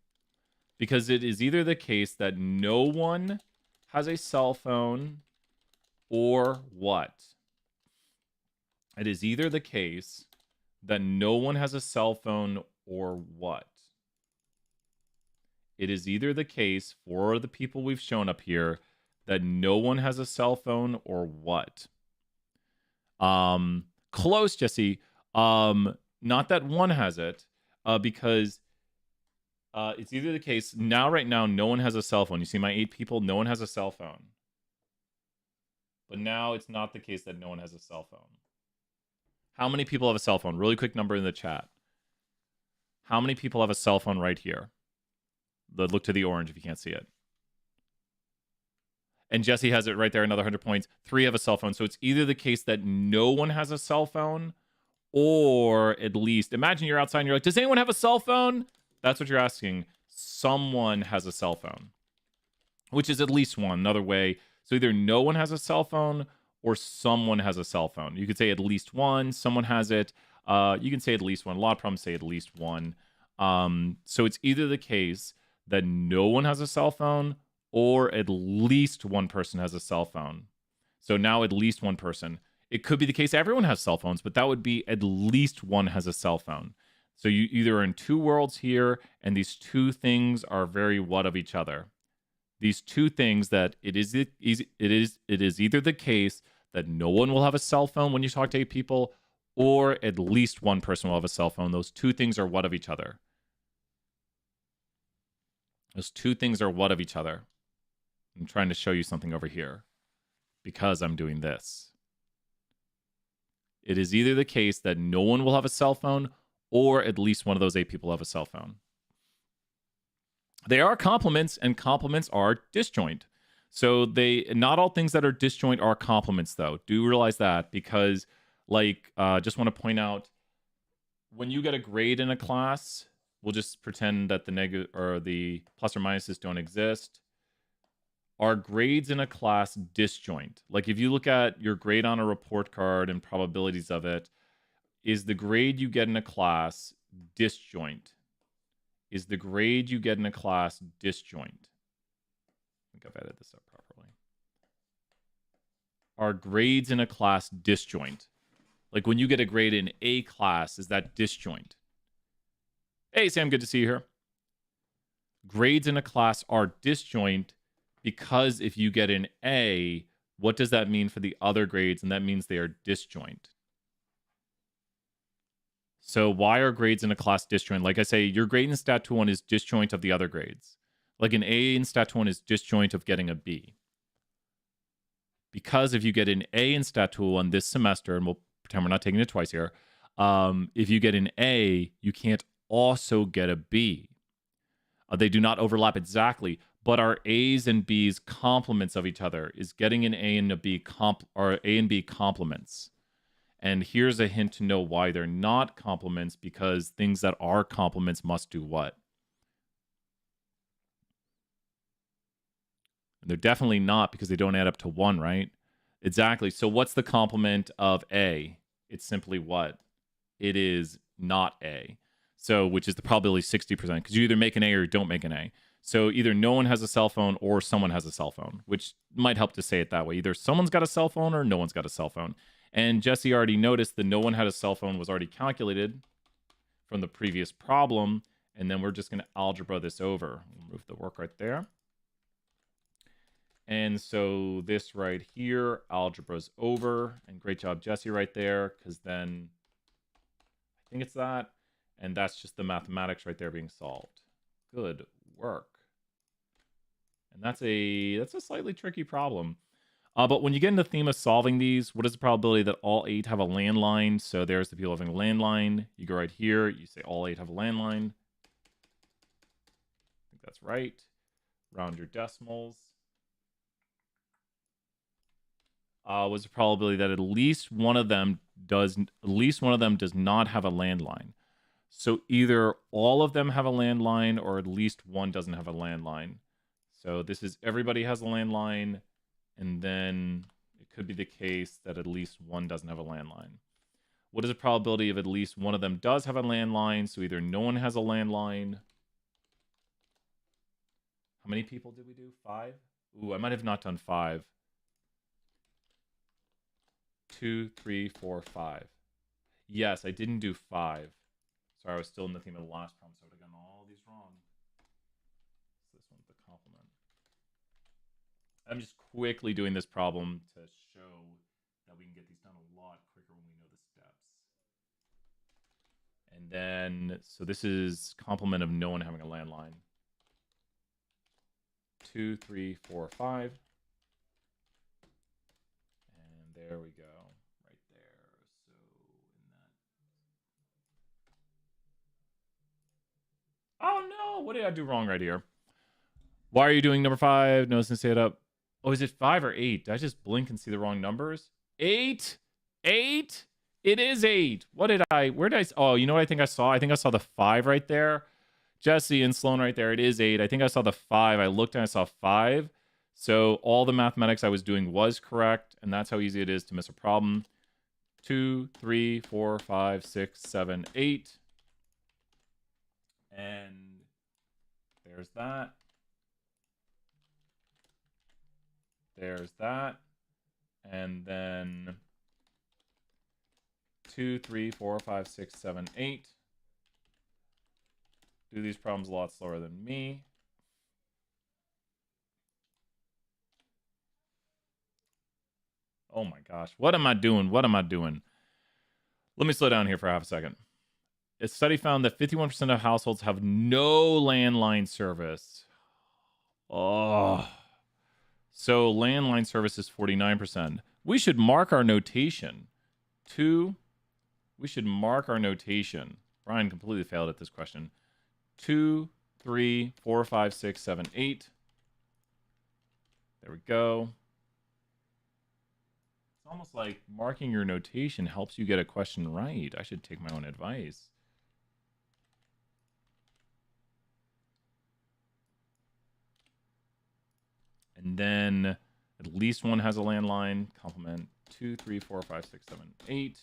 [SPEAKER 1] because it is either the case that no one has a cell phone or what? It is either the case that no one has a cell phone or what? It is either the case for the people we've shown up here that no one has a cell phone or what? Close, Jesse. Not that one has it, because it's either the case right now, no one has a cell phone. You see my 8 people, no one has a cell phone. But now it's not the case that no one has a cell phone. How many people have a cell phone? Really quick number in the chat. How many people have a cell phone right here? Look to the orange if you can't see it. And Jesse has it right there, another 100 points. 3 have a cell phone. So it's either the case that no one has a cell phone, or at least, imagine you're outside and you're like, does anyone have a cell phone? That's what you're asking. Someone has a cell phone, which is at least one. Another way. So either no one has a cell phone or someone has a cell phone. You could say at least one. Someone has it. You can say at least one. A lot of problems say at least one. So it's either the case that no one has a cell phone or at least one person has a cell phone. So now at least one person. It could be the case everyone has cell phones, but that would be at least one has a cell phone. So you either are in 2 worlds here, and these 2 things are very what of each other. These 2 things that it is either the case that no one will have a cell phone when you talk to 8 people, or at least one person will have a cell phone. Those 2 things are what of each other. Those 2 things are what of each other. I'm trying to show you something over here because I'm doing this. It is either the case that no one will have a cell phone or at least one of those 8 people have a cell phone. They are complements, and complements are disjoint. So not all things that are disjoint are complements, though. Do realize that, because just want to point out, when you get a grade in a class, we'll just pretend that the negative or the plus or minuses don't exist. Are grades in a class disjoint? Like if you look at your grade on a report card and probabilities of it, is the grade you get in a class disjoint? Is the grade you get in a class disjoint? I think I've edited this up properly. Are grades in a class disjoint? Like when you get a grade in a class, is that disjoint? Hey, Sam, good to see you here. Grades in a class are disjoint because if you get an A, what does that mean for the other grades? And that means they are disjoint. So why are grades in a class disjoint? Like I say, your grade in Stat 2-1 is disjoint of the other grades. Like an A in Stat 2-1 is disjoint of getting a B. Because if you get an A in Stat 2-1 this semester, and we'll pretend we're not taking it twice here, if you get an A, you can't also get a B. They do not overlap exactly, but are A's and B's complements of each other? Is getting an A and a B or A and B complements? And here's a hint to know why they're not complements, because things that are complements must do what? And they're definitely not, because they don't add up to 1, right? Exactly. So what's the complement of A? It's simply what? It is not A. So, which is the probability 60%, because you either make an A or you don't make an A. So either no one has a cell phone or someone has a cell phone, which might help to say it that way. Either someone's got a cell phone or no one's got a cell phone. And Jesse already noticed that no one had a cell phone was already calculated from the previous problem. And then we're just going to algebra this over. We'll move the work right there. And so this right here, algebra's over. And great job, Jesse, right there, because then I think it's that. And that's just the mathematics right there being solved. Good work. And that's a slightly tricky problem. But when you get into the theme of solving these, what is the probability that all 8 have a landline? So there's the people having a landline. You go right here. You say all 8 have a landline. I think that's right. Round your decimals. Was the probability that at least one of them does not have a landline. So either all of them have a landline or at least one doesn't have a landline. So this is everybody has a landline, and then it could be the case that at least one doesn't have a landline. What is the probability of at least one of them does have a landline? So either no one has a landline. How many people did we do? 5? Ooh, I might have not done 5. 2, 3, 4, 5. Yes, I didn't do 5. Sorry, I was still in the theme of the last problem, so I would have gotten all these wrong. So this one's the complement. I'm just quickly doing this problem to show that we can get these done a lot quicker when we know the steps. And then, so this is complement of no one having a landline. 2, 3, 4, 5. And there we go. Right there. So in that. Oh no, what did I do wrong right here? Why are you doing number 5? No, since say it up. Oh, is it 5 or 8? Did I just blink and see the wrong numbers? 8? 8? It is 8. Where did I? Oh, you know what I think I saw? I think I saw the 5 right there. Jesse and Sloan right there. It is 8. I think I saw the 5. I looked and I saw 5. So all the mathematics I was doing was correct, and that's how easy it is to miss a problem. 2, 3, 4, 5, 6, 7, 8. And there's that. There's that. And then 2, 3, 4, 5, 6, 7, 8. Do these problems a lot slower than me. Oh my gosh. What am I doing? What am I doing? Let me slow down here for half a second. A study found that 51% of households have no landline service. Oh. So landline service is 49%. We should mark our notation. We should mark our notation. Brian completely failed at this question. 2, 3, 4, 5, 6, 7, 8. There we go. It's almost like marking your notation helps you get a question right. I should take my own advice. And then at least one has a landline. Complement 2, 3, 4, 5, 6, 7, 8.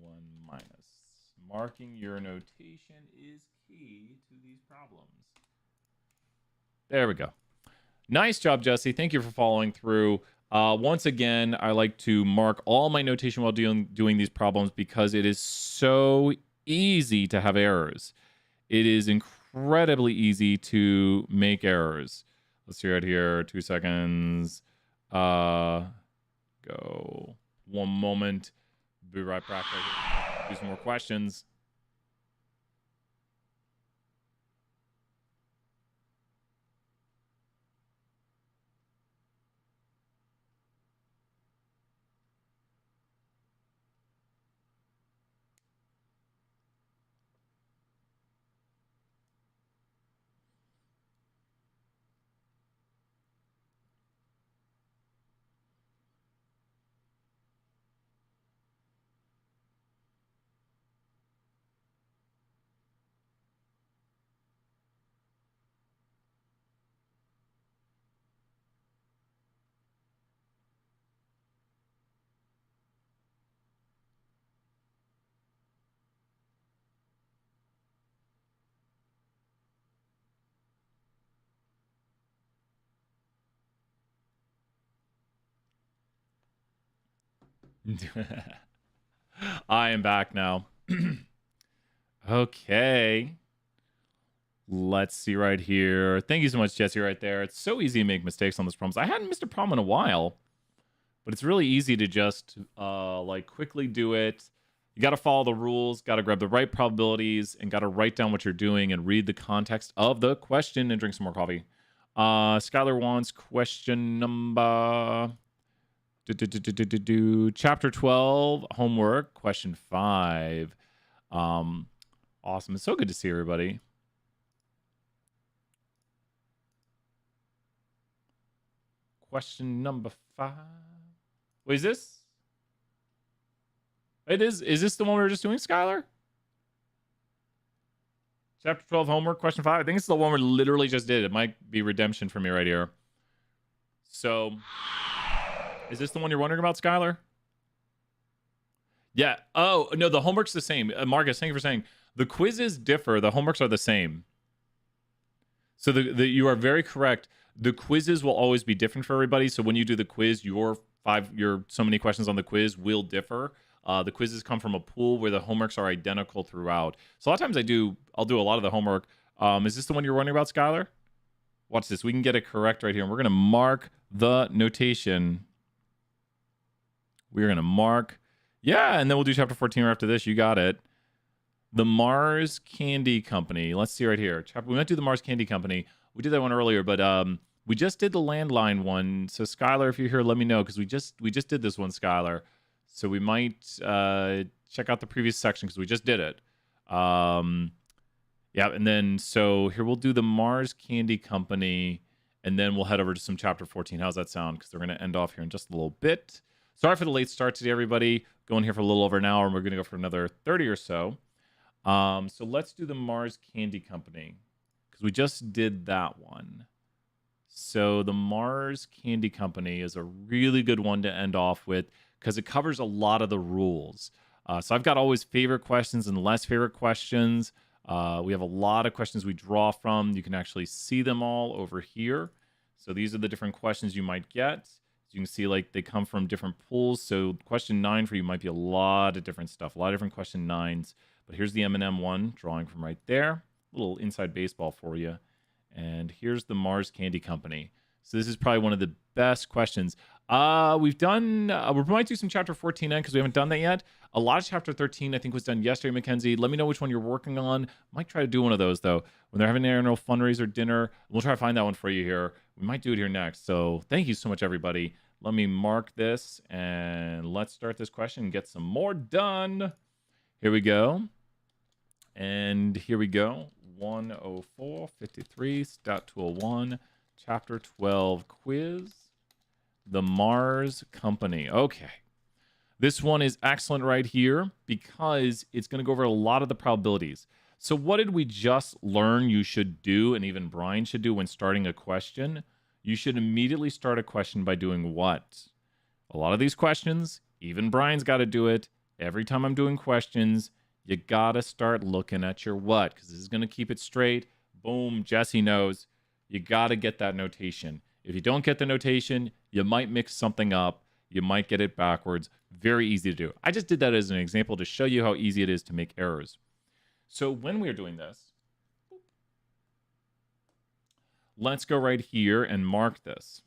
[SPEAKER 1] 1 minus. Marking your notation is key to these problems. There we go. Nice job, Jesse. Thank you for following through. Once again, I like to mark all my notation while doing these problems because it is so easy to have errors. It is incredibly easy to make errors. Let's see right here. 2 seconds. Go. 1 moment. Be right back. Right here. Do some more questions. I am back now. Okay. Let's see right here. Thank you so much, Jesse, right there. It's so easy to make mistakes on this problem. I hadn't missed a problem in a while, but it's really easy to just like quickly do it. You got to follow the rules, got to grab the right probabilities, and got to write down what you're doing and read the context of the question and drink some more coffee. Skylar wants question number chapter 12, homework, question 5. Awesome. It's so good to see everybody. Question number 5. Wait, is this? It is. Is this the one we were just doing, Skylar? Chapter 12, homework, question 5. I think it's the one we literally just did. It might be redemption for me right here. So, is this the one you're wondering about, Skylar? Yeah. Oh, no, the homework's the same. Marcus, thank you for saying. The quizzes differ. The homeworks are the same. So you are very correct. The quizzes will always be different for everybody. So when you do the quiz, your so many questions on the quiz will differ. The quizzes come from a pool where the homeworks are identical throughout. So a lot of times I'll do a lot of the homework. Is this the one you're wondering about, Skylar? Watch this. We can get it correct right here. And we're going to mark the notation. We're going to mark. Yeah, and then we'll do chapter 14 right after this. You got it. The Mars Candy Company. Let's see right here. We might do the Mars Candy Company. We did that one earlier, but we just did the landline one. So Skylar, if you're here, let me know, because we just did this one, Skylar. So we might check out the previous section because we just did it. Yeah, and then so here we'll do the Mars Candy Company, and then we'll head over to some chapter 14. How's that sound? Because they're going to end off here in just a little bit. Sorry for the late start today, everybody. Going here for a little over an hour, and we're going to go for another 30 or so. So let's do the Mars Candy Company, because we just did that one. So the Mars Candy Company is a really good one to end off with, because it covers a lot of the rules. So I've got always favorite questions and less favorite questions. We have a lot of questions we draw from. You can actually see them all over here. So these are the different questions you might get. So you can see like they come from different pools. So question 9 for you might be a lot of different stuff, a lot of different question 9s. But here's the M&M one, drawing from right there. A little inside baseball for you. And here's the Mars Candy Company. So this is probably one of the best questions. We've done, we might do some chapter 14 because we haven't done that yet. A lot of chapter 13, I think, was done yesterday, Mackenzie. Let me know which one you're working on. Might try to do one of those, though. When they're having an annual fundraiser dinner, we'll try to find that one for you here. We might do it here next. So thank you so much, everybody. Let me mark this, and let's start this question and get some more done. Here we go. And here we go. 104.53, stat 201, chapter 12 quiz. The Mars Company. Okay. This one is excellent right here because it's going to go over a lot of the probabilities. So what did we just learn you should do, and even Brian should do when starting a question? You should immediately start a question by doing what? A lot of these questions, even Brian's got to do it. Every time I'm doing questions, you got to start looking at your what, because this is going to keep it straight. Boom, Jesse knows. You got to get that notation. If you don't get the notation, you might mix something up. You might get it backwards. Very easy to do. I just did that as an example to show you how easy it is to make errors. So when we're doing this, let's go right here and mark this.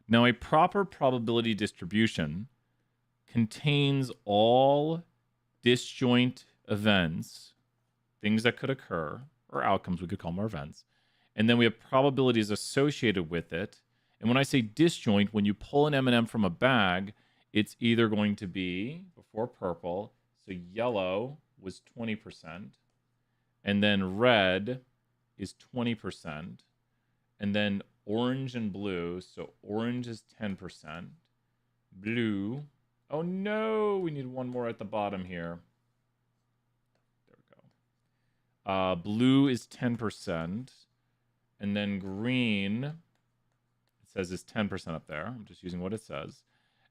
[SPEAKER 1] Now, a proper probability distribution contains all disjoint events, things that could occur, or outcomes, we could call them our events. And then we have probabilities associated with it. And when I say disjoint, when you pull an M&M from a bag, it's either going to be, before purple, so yellow was 20%, and then red is 20%, and then orange and blue, so orange is 10%, blue, oh no, we need one more at the bottom here. There we go. Blue is 10%, and then green, it says is 10% up there. I'm just using what it says.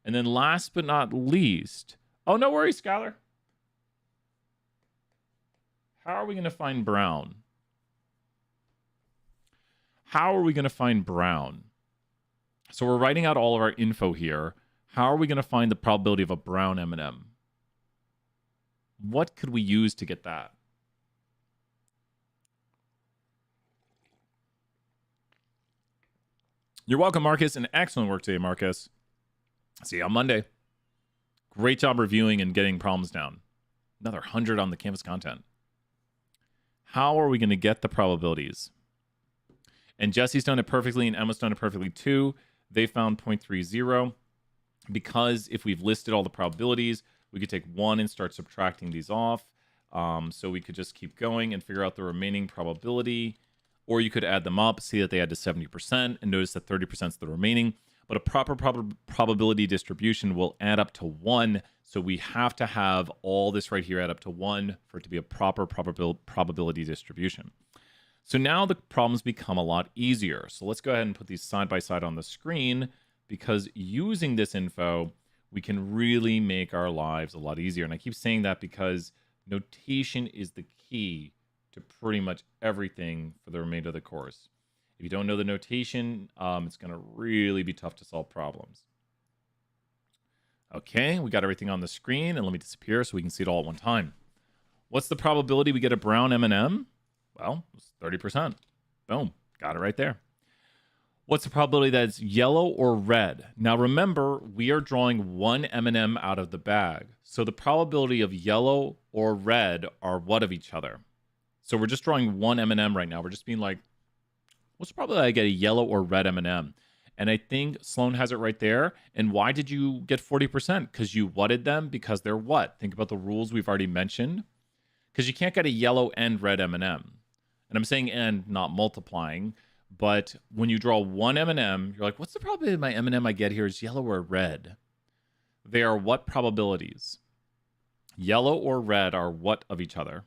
[SPEAKER 1] And then last but not least, oh, no worries, Skylar. How are we going to find brown? How are we going to find brown? So we're writing out all of our info here. How are we going to find the probability of a brown M&M? What could we use to get that? You're welcome, Marcus, and excellent work today, Marcus. See you on Monday. Great job reviewing and getting problems down. Another 100 on the Canvas content. How are we going to get the probabilities? And Jesse's done it perfectly, and Emma's done it perfectly too. They found 0.30 because if we've listed all the probabilities, we could take 1 and start subtracting these off. So we could just keep going and figure out the remaining probability. Or you could add them up, see that they add to 70%, and notice that 30% is the remaining. But a proper probability distribution will add up to 1. So we have to have all this right here add up to 1 for it to be a proper probability distribution. So now the problems become a lot easier. So let's go ahead and put these side by side on the screen, because using this info, we can really make our lives a lot easier. And I keep saying that because notation is the key to pretty much everything for the remainder of the course. If you don't know the notation, it's going to really be tough to solve problems. Okay, we got everything on the screen, and let me disappear so we can see it all at one time. What's the probability we get a brown M&M? Well, it's 30%. Boom, got it right there. What's the probability that it's yellow or red? Now remember, we are drawing one M&M out of the bag. So the probability of yellow or red are what of each other? So we're just drawing one M&M right now. We're just being like, what's the probability I get a yellow or red M&M? And I think Sloan has it right there. And why did you get 40%? Because you whatted them because they're what? Think about the rules we've already mentioned. Because you can't get a yellow and red M&M. And I'm saying and, not multiplying. But when you draw one M&M, you're like, what's the probability of my M&M I get here is yellow or red? They are what probabilities? Yellow or red are what of each other?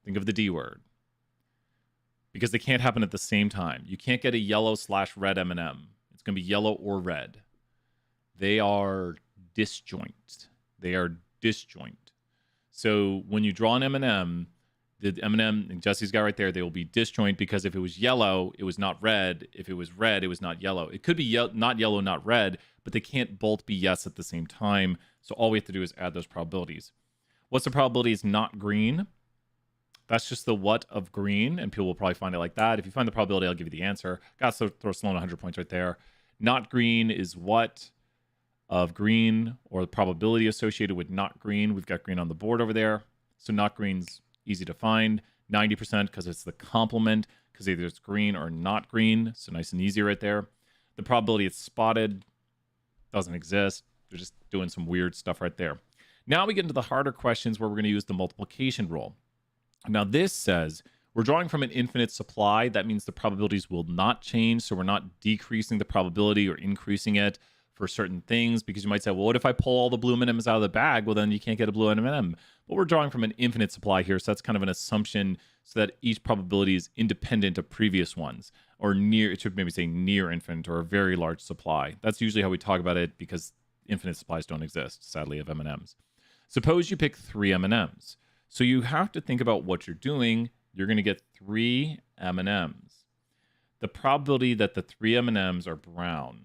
[SPEAKER 1] Think of the D word. Because they can't happen at the same time. You can't get a yellow/red M&M. It's going to be yellow or red. They are disjoint. They are disjoint. So when you draw an M&M, the M&M, and Jesse's got right there, they will be disjoint because if it was yellow, it was not red. If it was red, it was not yellow. It could be not yellow, not red, but they can't both be yes at the same time. So all we have to do is add those probabilities. What's the probability is not green? That's just the what of green, and people will probably find it like that. If you find the probability, I'll give you the answer. Got to throw Sloan 100 points right there. Not green is what of green, or the probability associated with not green. We've got green on the board over there. So not green's easy to find. 90% because it's the complement, because either it's green or not green. So nice and easy right there. The probability it's spotted doesn't exist. They're just doing some weird stuff right there. Now we get into the harder questions where we're going to use the multiplication rule. Now this says we're drawing from an infinite supply. That means the probabilities will not change. So we're not decreasing the probability or increasing it for certain things, because you might say, well, what if I pull all the blue M&Ms out of the bag? Well, then you can't get a blue M&M. But we're drawing from an infinite supply here. So that's kind of an assumption so that each probability is independent of previous ones, or near, it should maybe say near infinite or a very large supply. That's usually how we talk about it, because infinite supplies don't exist, sadly, of M&Ms. Suppose you pick 3 M&Ms. So you have to think about what you're doing. You're going to get 3 M&Ms. The probability that the 3 M&Ms are brown.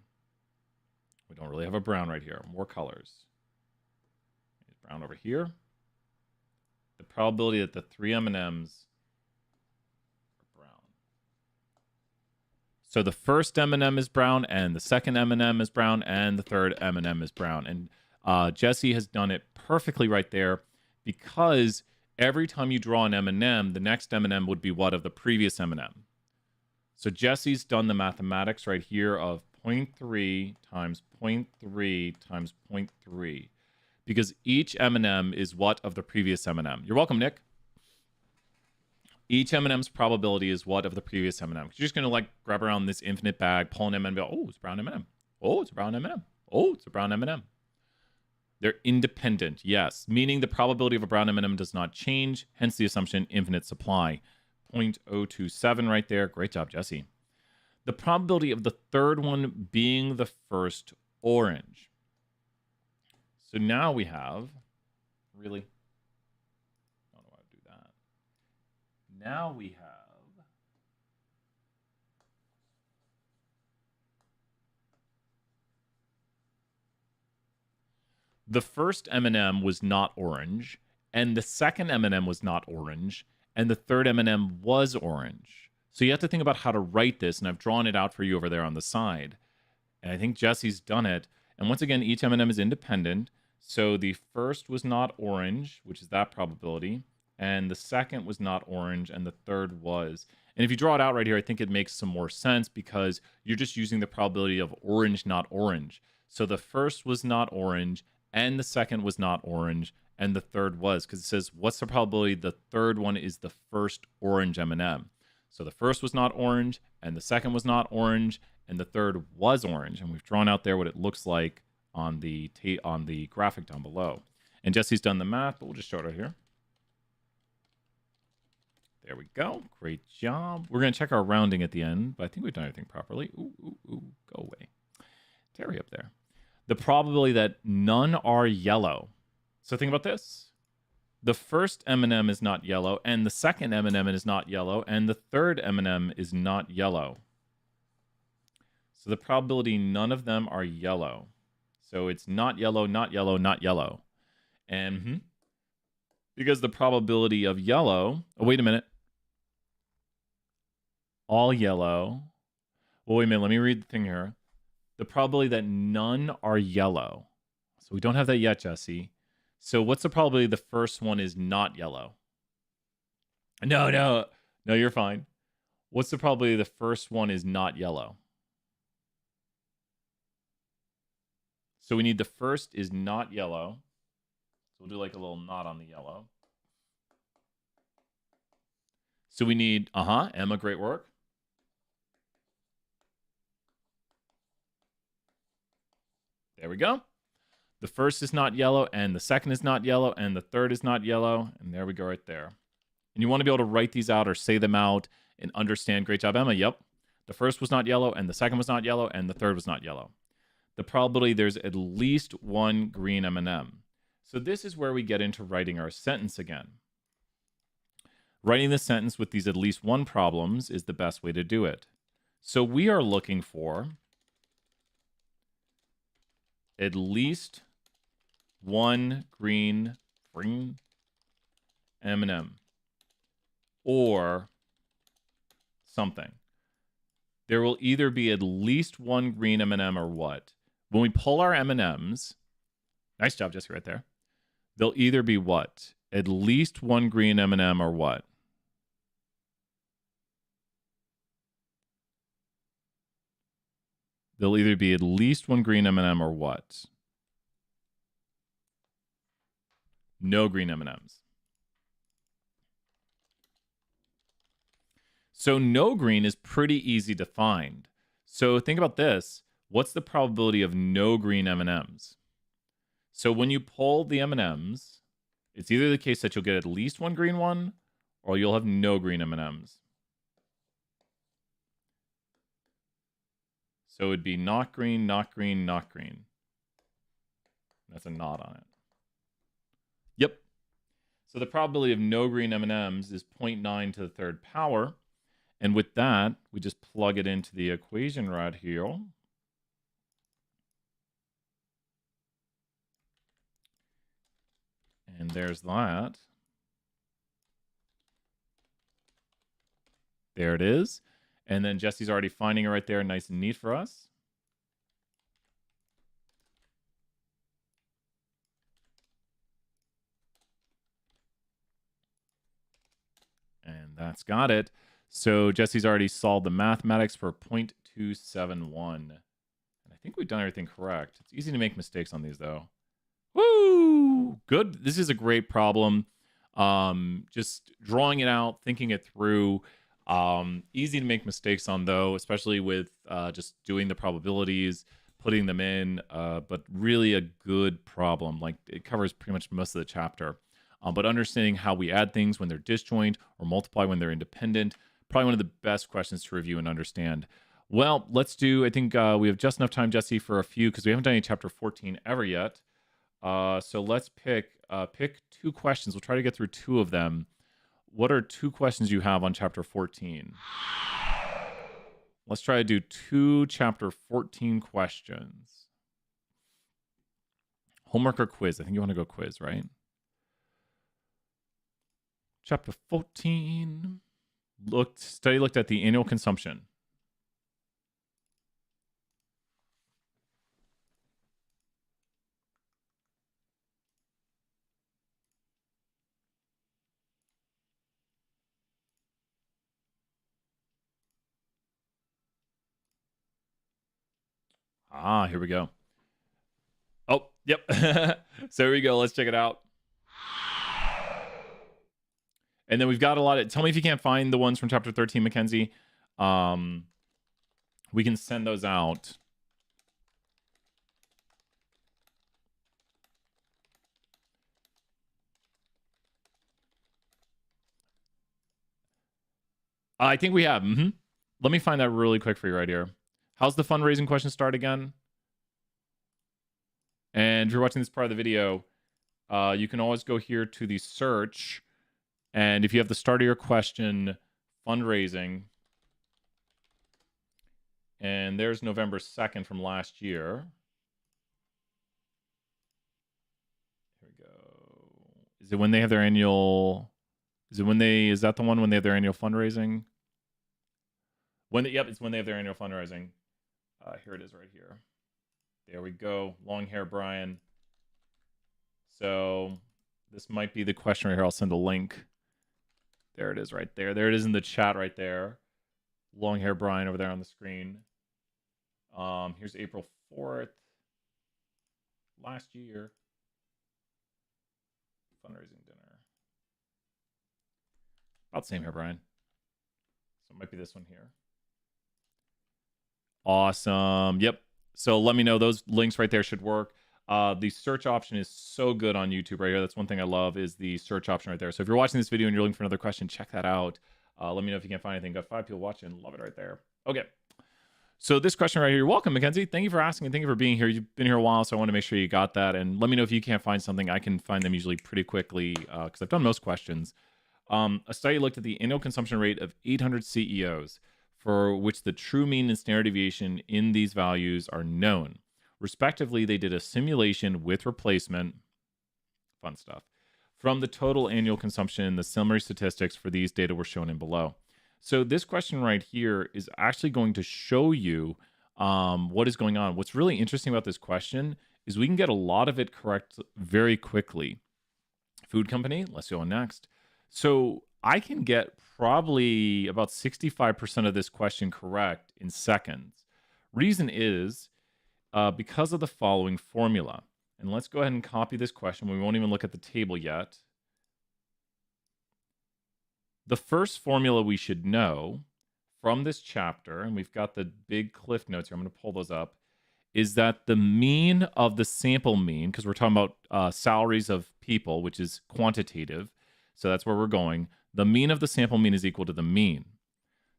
[SPEAKER 1] We don't really have a brown right here. More colors. Brown over here. The probability that the 3 M&Ms are brown. So the first M&M is brown, and the second M&M is brown, and the third M&M is brown. And Jesse has done it perfectly right there. Because every time you draw an M&M, the next M&M would be what of the previous M&M. So Jesse's done the mathematics right here of 0.3 times 0.3 times 0.3. Because each M&M is what of the previous M&M. You're welcome, Nick. Each M&M's probability is what of the previous M&M. You're just going to like grab around this infinite bag, pull an M&M, and be like, oh, it's a brown M&M. Oh, it's a brown M&M. Oh, it's a brown M&M. They're independent, yes, meaning the probability of a brown M&M does not change, hence the assumption infinite supply. 0.027 right there. Great job, Jesse. The probability of the third one being the first orange. So now we have, really? I don't know why I would do that. Now we have the first M&M was not orange, and the second M&M was not orange, and the third M&M was orange. So you have to think about how to write this, and I've drawn it out for you over there on the side. And I think Jesse's done it. And once again, each M&M is independent. So the first was not orange, which is that probability, and the second was not orange, and the third was. And if you draw it out right here, I think it makes some more sense because you're just using the probability of orange, not orange. So the first was not orange, and the second was not orange, and the third was, because it says, what's the probability the third one is the first orange M&M? So the first was not orange, and the second was not orange, and the third was orange. And we've drawn out there what it looks like on the graphic down below. And Jesse's done the math, but we'll just show it right here. There we go. Great job. We're going to check our rounding at the end, but I think we've done everything properly. Ooh, go away. Terry up there. The probability that none are yellow. So think about this. The first M&M is not yellow, and the second M&M is not yellow, and the third M&M is not yellow. So the probability none of them are yellow. So it's not yellow, not yellow, not yellow. And because the probability of yellow... Oh, wait a minute. All yellow. Well, wait a minute. Let me read the thing here. The probability that none are yellow. So we don't have that yet, Jesse. So what's the probability the first one is not yellow? No, you're fine. What's the probability the first one is not yellow? So we need the first is not yellow. So we'll do like a little knot on the yellow. So we need, Emma, great work. There we go. The first is not yellow, and the second is not yellow, and the third is not yellow. And there we go right there. And you want to be able to write these out or say them out and understand. Great job, Emma. Yep. The first was not yellow, and the second was not yellow, and the third was not yellow. The probability there's at least one green M&M. So this is where we get into writing our sentence again. Writing the sentence with these at least one problems is the best way to do it. So we are looking for at least one green M&M or something. There will either be at least one green M&M or what? When we pull our M&Ms, nice job, Jesse, right there. They'll either be what? At least one green M&M or what? There'll either be at least one green M&M or what? No green M&Ms. So no green is pretty easy to find. So think about this. What's the probability of no green M&Ms? So when you pull the M&Ms, it's either the case that you'll get at least one green one or you'll have no green M&Ms. So it'd be not green, not green, not green. That's a knot on it. Yep. So the probability of no green M&Ms is 0.9 to the third power. And with that, we just plug it into the equation right here. And there's that. There it is. And then Jesse's already finding it right there, nice and neat for us. That's got it. So Jesse's already solved the mathematics for 0.271. And I think we've done everything correct. It's easy to make mistakes on these, though. Woo! Good. This is a great problem. Just drawing it out, thinking it through. Easy to make mistakes on, though, especially with just doing the probabilities, putting them in. But really a good problem. Like, it covers pretty much most of the chapter. But understanding how we add things when they're disjoint or multiply when they're independent, probably one of the best questions to review and understand. Well, let's do, I think we have just enough time, Jesse, for a few, because we haven't done any chapter 14 ever yet. So let's pick 2 questions. We'll try to get through 2 of them. What are 2 questions you have on chapter 14? Let's try to do 2 chapter 14 questions. Homework or quiz? I think you want to go quiz, right? Chapter 14. Study looked at the annual consumption. Here we go. Oh, yep. So here we go. Let's check it out. And then we've got a lot of, tell me if you can't find the ones from chapter 13, Mackenzie. We can send those out. I think we have. Let me find that really quick for you right here. How's the fundraising question start again? And if you're watching this part of the video, you can always go here to the search. And if you have the start of your question, fundraising, and there's November 2nd from last year. Here we go. Is it when they have their annual? Is that the one when they have their annual fundraising? Yep, it's when they have their annual fundraising. Here it is right here. There we go. Long hair Brian. So this might be the question right here. I'll send a link. There it is right there. There it is in the chat right there. Long hair Brian over there on the screen. Here's April 4th. Last year. Fundraising dinner. About the same hair, Brian. So it might be this one here. Awesome. Yep. So let me know. Those links right there should work. The search option is so good on YouTube right here. That's one thing I love is the search option right there. So if you're watching this video and you're looking for another question, check that out. Let me know if you can't find anything. Got 5 people watching. Love it right there. Okay. So this question right here, you're welcome, Mackenzie. Thank you for asking and thank you for being here. You've been here a while, so I want to make sure you got that. And let me know if you can't find something. I can find them usually pretty quickly because I've done most questions. A study looked at the annual consumption rate of 800 CEOs for which the true mean and standard deviation in these values are known. Respectively, they did a simulation with replacement, fun stuff, from the total annual consumption. The summary statistics for these data were shown in below. So this question right here is actually going to show you what is going on. What's really interesting about this question is we can get a lot of it correct very quickly. Food company, let's go on next. So I can get probably about 65% of this question correct in seconds. Reason is because of the following formula. And let's go ahead and copy this question. We won't even look at the table yet. The first formula we should know from this chapter, and we've got the big cliff notes here, I'm going to pull those up, is that the mean of the sample mean, because we're talking about salaries of people, which is quantitative, so that's where we're going. The mean of the sample mean is equal to the mean.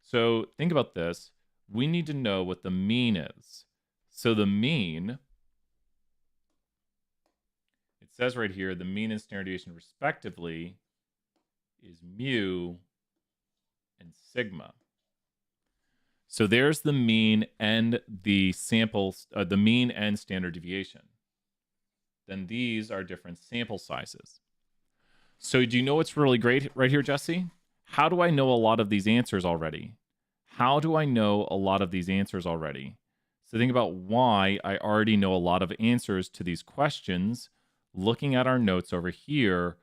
[SPEAKER 1] So think about this. We need to know what the mean is. So the mean, it says right here, the mean and standard deviation respectively is mu and sigma. So there's the mean and the samples, the mean and standard deviation. Then these are different sample sizes. So do you know what's really great right here, Jesse? How do I know a lot of these answers already? How do I know a lot of these answers already? So think about why I already know a lot of answers to these questions. Looking at our notes over here,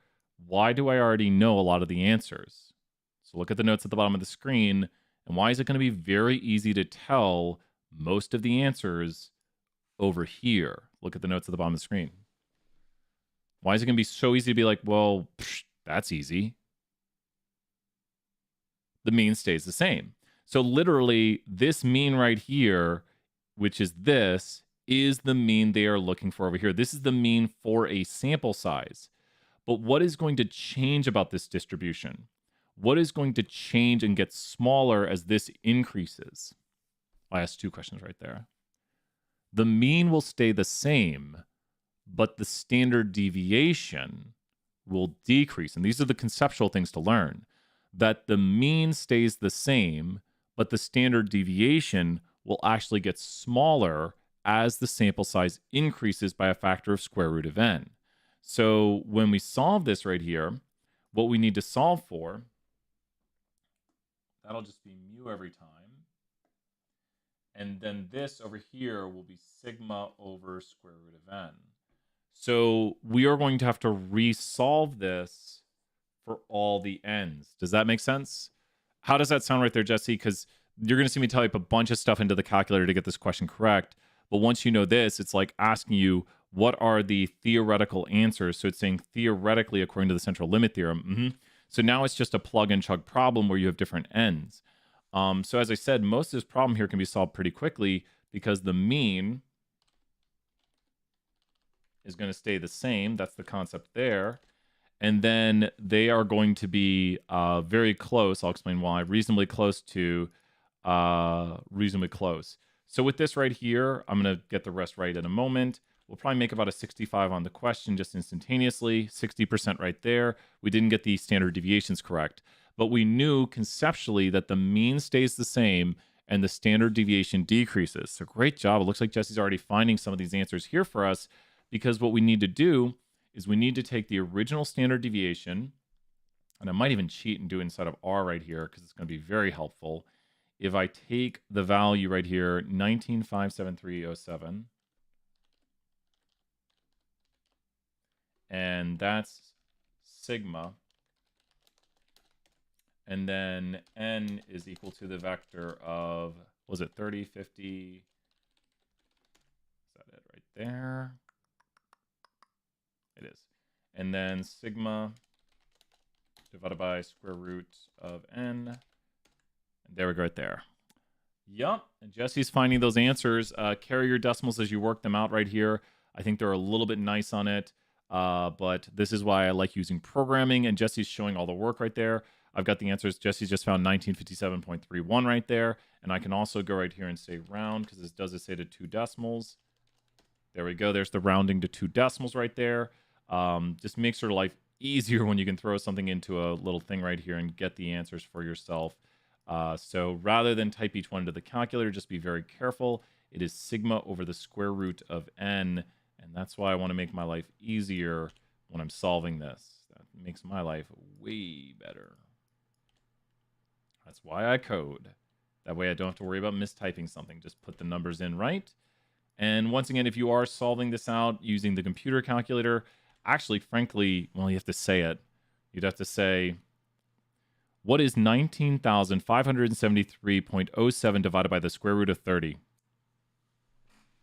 [SPEAKER 1] why do I already know a lot of the answers? So look at the notes at the bottom of the screen. And why is it going to be very easy to tell most of the answers over here? Look at the notes at the bottom of the screen. Why is it going to be so easy to be like, well, that's easy? The mean stays the same. So literally, this mean right here, which is this, is the mean they are looking for over here. This is the mean for a sample size. But what is going to change about this distribution? What is going to change and get smaller as this increases? I asked two questions right there. The mean will stay the same, but the standard deviation will decrease. And these are the conceptual things to learn, that the mean stays the same, but the standard deviation will actually get smaller as the sample size increases by a factor of square root of n. So when we solve this right here, what we need to solve for, that'll just be mu every time. And then this over here will be sigma over square root of n. So we are going to have to resolve this for all the n's. Does that make sense? How does that sound right there, Jesse? Because you're going to see me type a bunch of stuff into the calculator to get this question correct. But once you know this, it's like asking you, what are the theoretical answers? So it's saying theoretically according to the central limit theorem. So now it's just a plug and chug problem where you have different n's. So as I said, most of this problem here can be solved pretty quickly because the mean is going to stay the same. That's the concept there. And then they are going to be very close. I'll explain why. Reasonably close to reasonably close. So with this right here, I'm going to get the rest right in a moment. We'll probably make about a 65 on the question just instantaneously. 60% right there. We didn't get the standard deviations correct. But we knew conceptually that the mean stays the same and the standard deviation decreases. So great job. It looks like Jesse's already finding some of these answers here for us, because what we need to do is we need to take the original standard deviation, and I might even cheat and do it inside of R right here because it's going to be very helpful. If I take the value right here, 19,573.07, and that's sigma, and then n is equal to the vector of, was it 30, 50? Is that it right there? It is. And then sigma divided by square root of n. And there we go right there. Yup. And Jesse's finding those answers. Carry your decimals as you work them out right here. I think they're a little bit nice on it. But this is why I like using programming. And Jesse's showing all the work right there. I've got the answers. Jesse's just found 1957.31 right there. And I can also go right here and say round, because this does say to 2 decimals. There we go. There's the rounding to 2 decimals right there. Just makes your life easier when you can throw something into a little thing right here and get the answers for yourself. So rather than type each one into the calculator, just be very careful. It is sigma over the square root of n. And that's why I want to make my life easier when I'm solving this. That makes my life way better. That's why I code. That way I don't have to worry about mistyping something. Just put the numbers in right. And once again, if you are solving this out using the computer calculator, actually, frankly, well, you have to say it. You'd have to say, what is 19,573.07 divided by the square root of 30?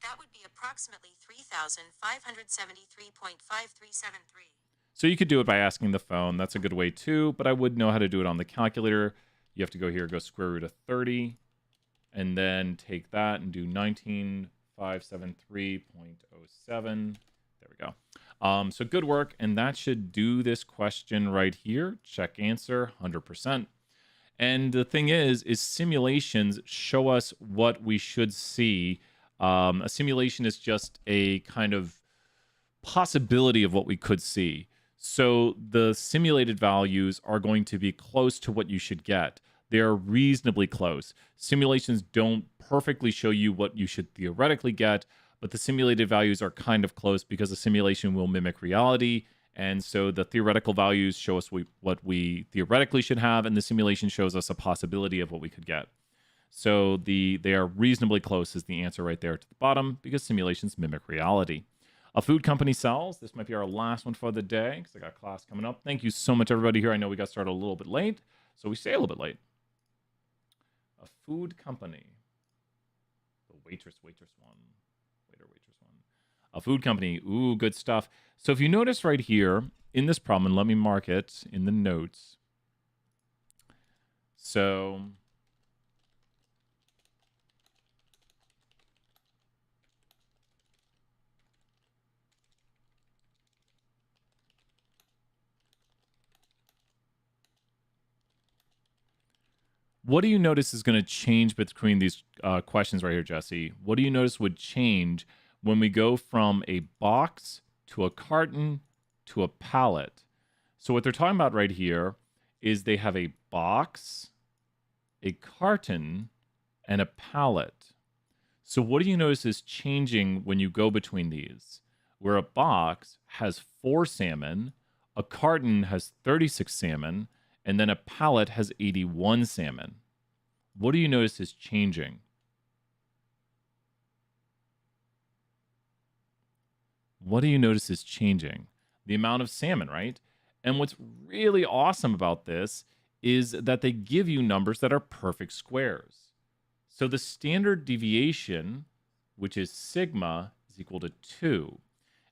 [SPEAKER 2] That would be approximately 3,573.5373.
[SPEAKER 1] So you could do it by asking the phone. That's a good way too, but I would know how to do it on the calculator. You have to go here, go square root of 30, and then take that and do 19,573.07. There we go. So good work, and that should do this question right here. Check answer, 100%. And the thing is simulations show us what we should see. A simulation is just a kind of possibility of what we could see. So the simulated values are going to be close to what you should get. They're reasonably close. Simulations don't perfectly show you what you should theoretically get, but the simulated values are kind of close because the simulation will mimic reality. And so the theoretical values show us what we theoretically should have, and the simulation shows us a possibility of what we could get. So they are reasonably close is the answer right there to the bottom, because simulations mimic reality. A food company sells. This might be our last one for the day because I got class coming up. Thank you so much, everybody here. I know we got started a little bit late. So we stay a little bit late. A food company. The waitress one. Waiter, waitress one. A food company. Ooh, good stuff. So if you notice right here in this problem, and let me mark it in the notes. So what do you notice is going to change between these questions right here, Jesse? What do you notice would change when we go from a box to a carton to a pallet? So what they're talking about right here is they have a box, a carton, and a pallet. So what do you notice is changing when you go between these? Where a box has 4 salmon, a carton has 36 salmon, and then a pallet has 81 salmon. What do you notice is changing? What do you notice is changing? The amount of salmon, right? And what's really awesome about this is that they give you numbers that are perfect squares. So the standard deviation, which is sigma, is equal to 2.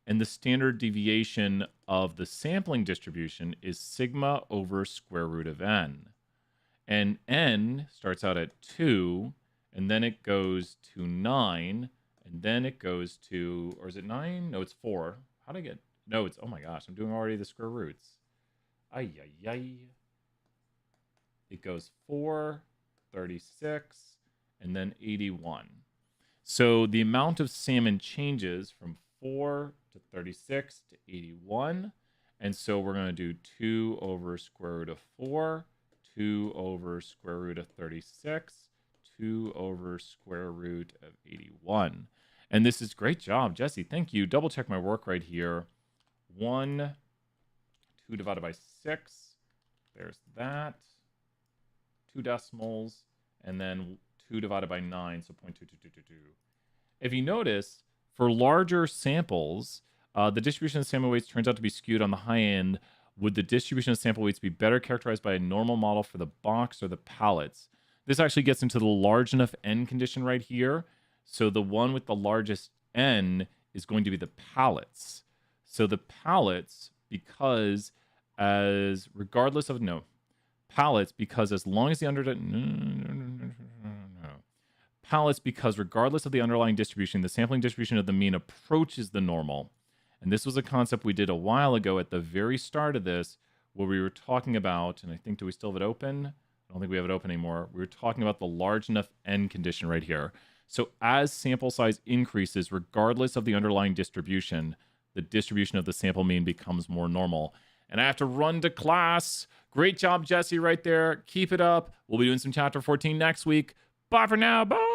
[SPEAKER 1] And the standard deviation of the sampling distribution is sigma over square root of n. And n starts out at 2, and then it goes to 9, and then it goes to, or is it 9? No, it's 4. How did I get, no, it's, oh my gosh, I'm doing already the square roots. Ay, ay, ay. It goes 4, 36, and then 81. So the amount of salmon changes from 4 to 36 to 81. And so we're going to do 2 over square root of 4, 2 over square root of 36, 2 over square root of 81. And this is great job, Jesse. Thank you. Double check my work right here. 1, 2 divided by 6. There's that. 2 decimals. And then 2 divided by 9, so 0.2222. If you notice, for larger samples, the distribution of sample weights turns out to be skewed on the high end. Would the distribution of sample weights be better characterized by a normal model for the box or the pallets? This actually gets into the large enough n condition right here. So the one with the largest n is going to be the pallets. So the pallets, because as regardless of, no, pallets, because as long as the pallets, because regardless of the underlying distribution, the sampling distribution of the mean approaches the normal. And this was a concept we did a while ago at the very start of this, where we were talking about, and I think, do we still have it open? I don't think we have it open anymore. We were talking about the large enough n condition right here. So as sample size increases, regardless of the underlying distribution, the distribution of the sample mean becomes more normal. And I have to run to class. Great job, Jesse, right there. Keep it up. We'll be doing some chapter 14 next week. Bye for now. Bye.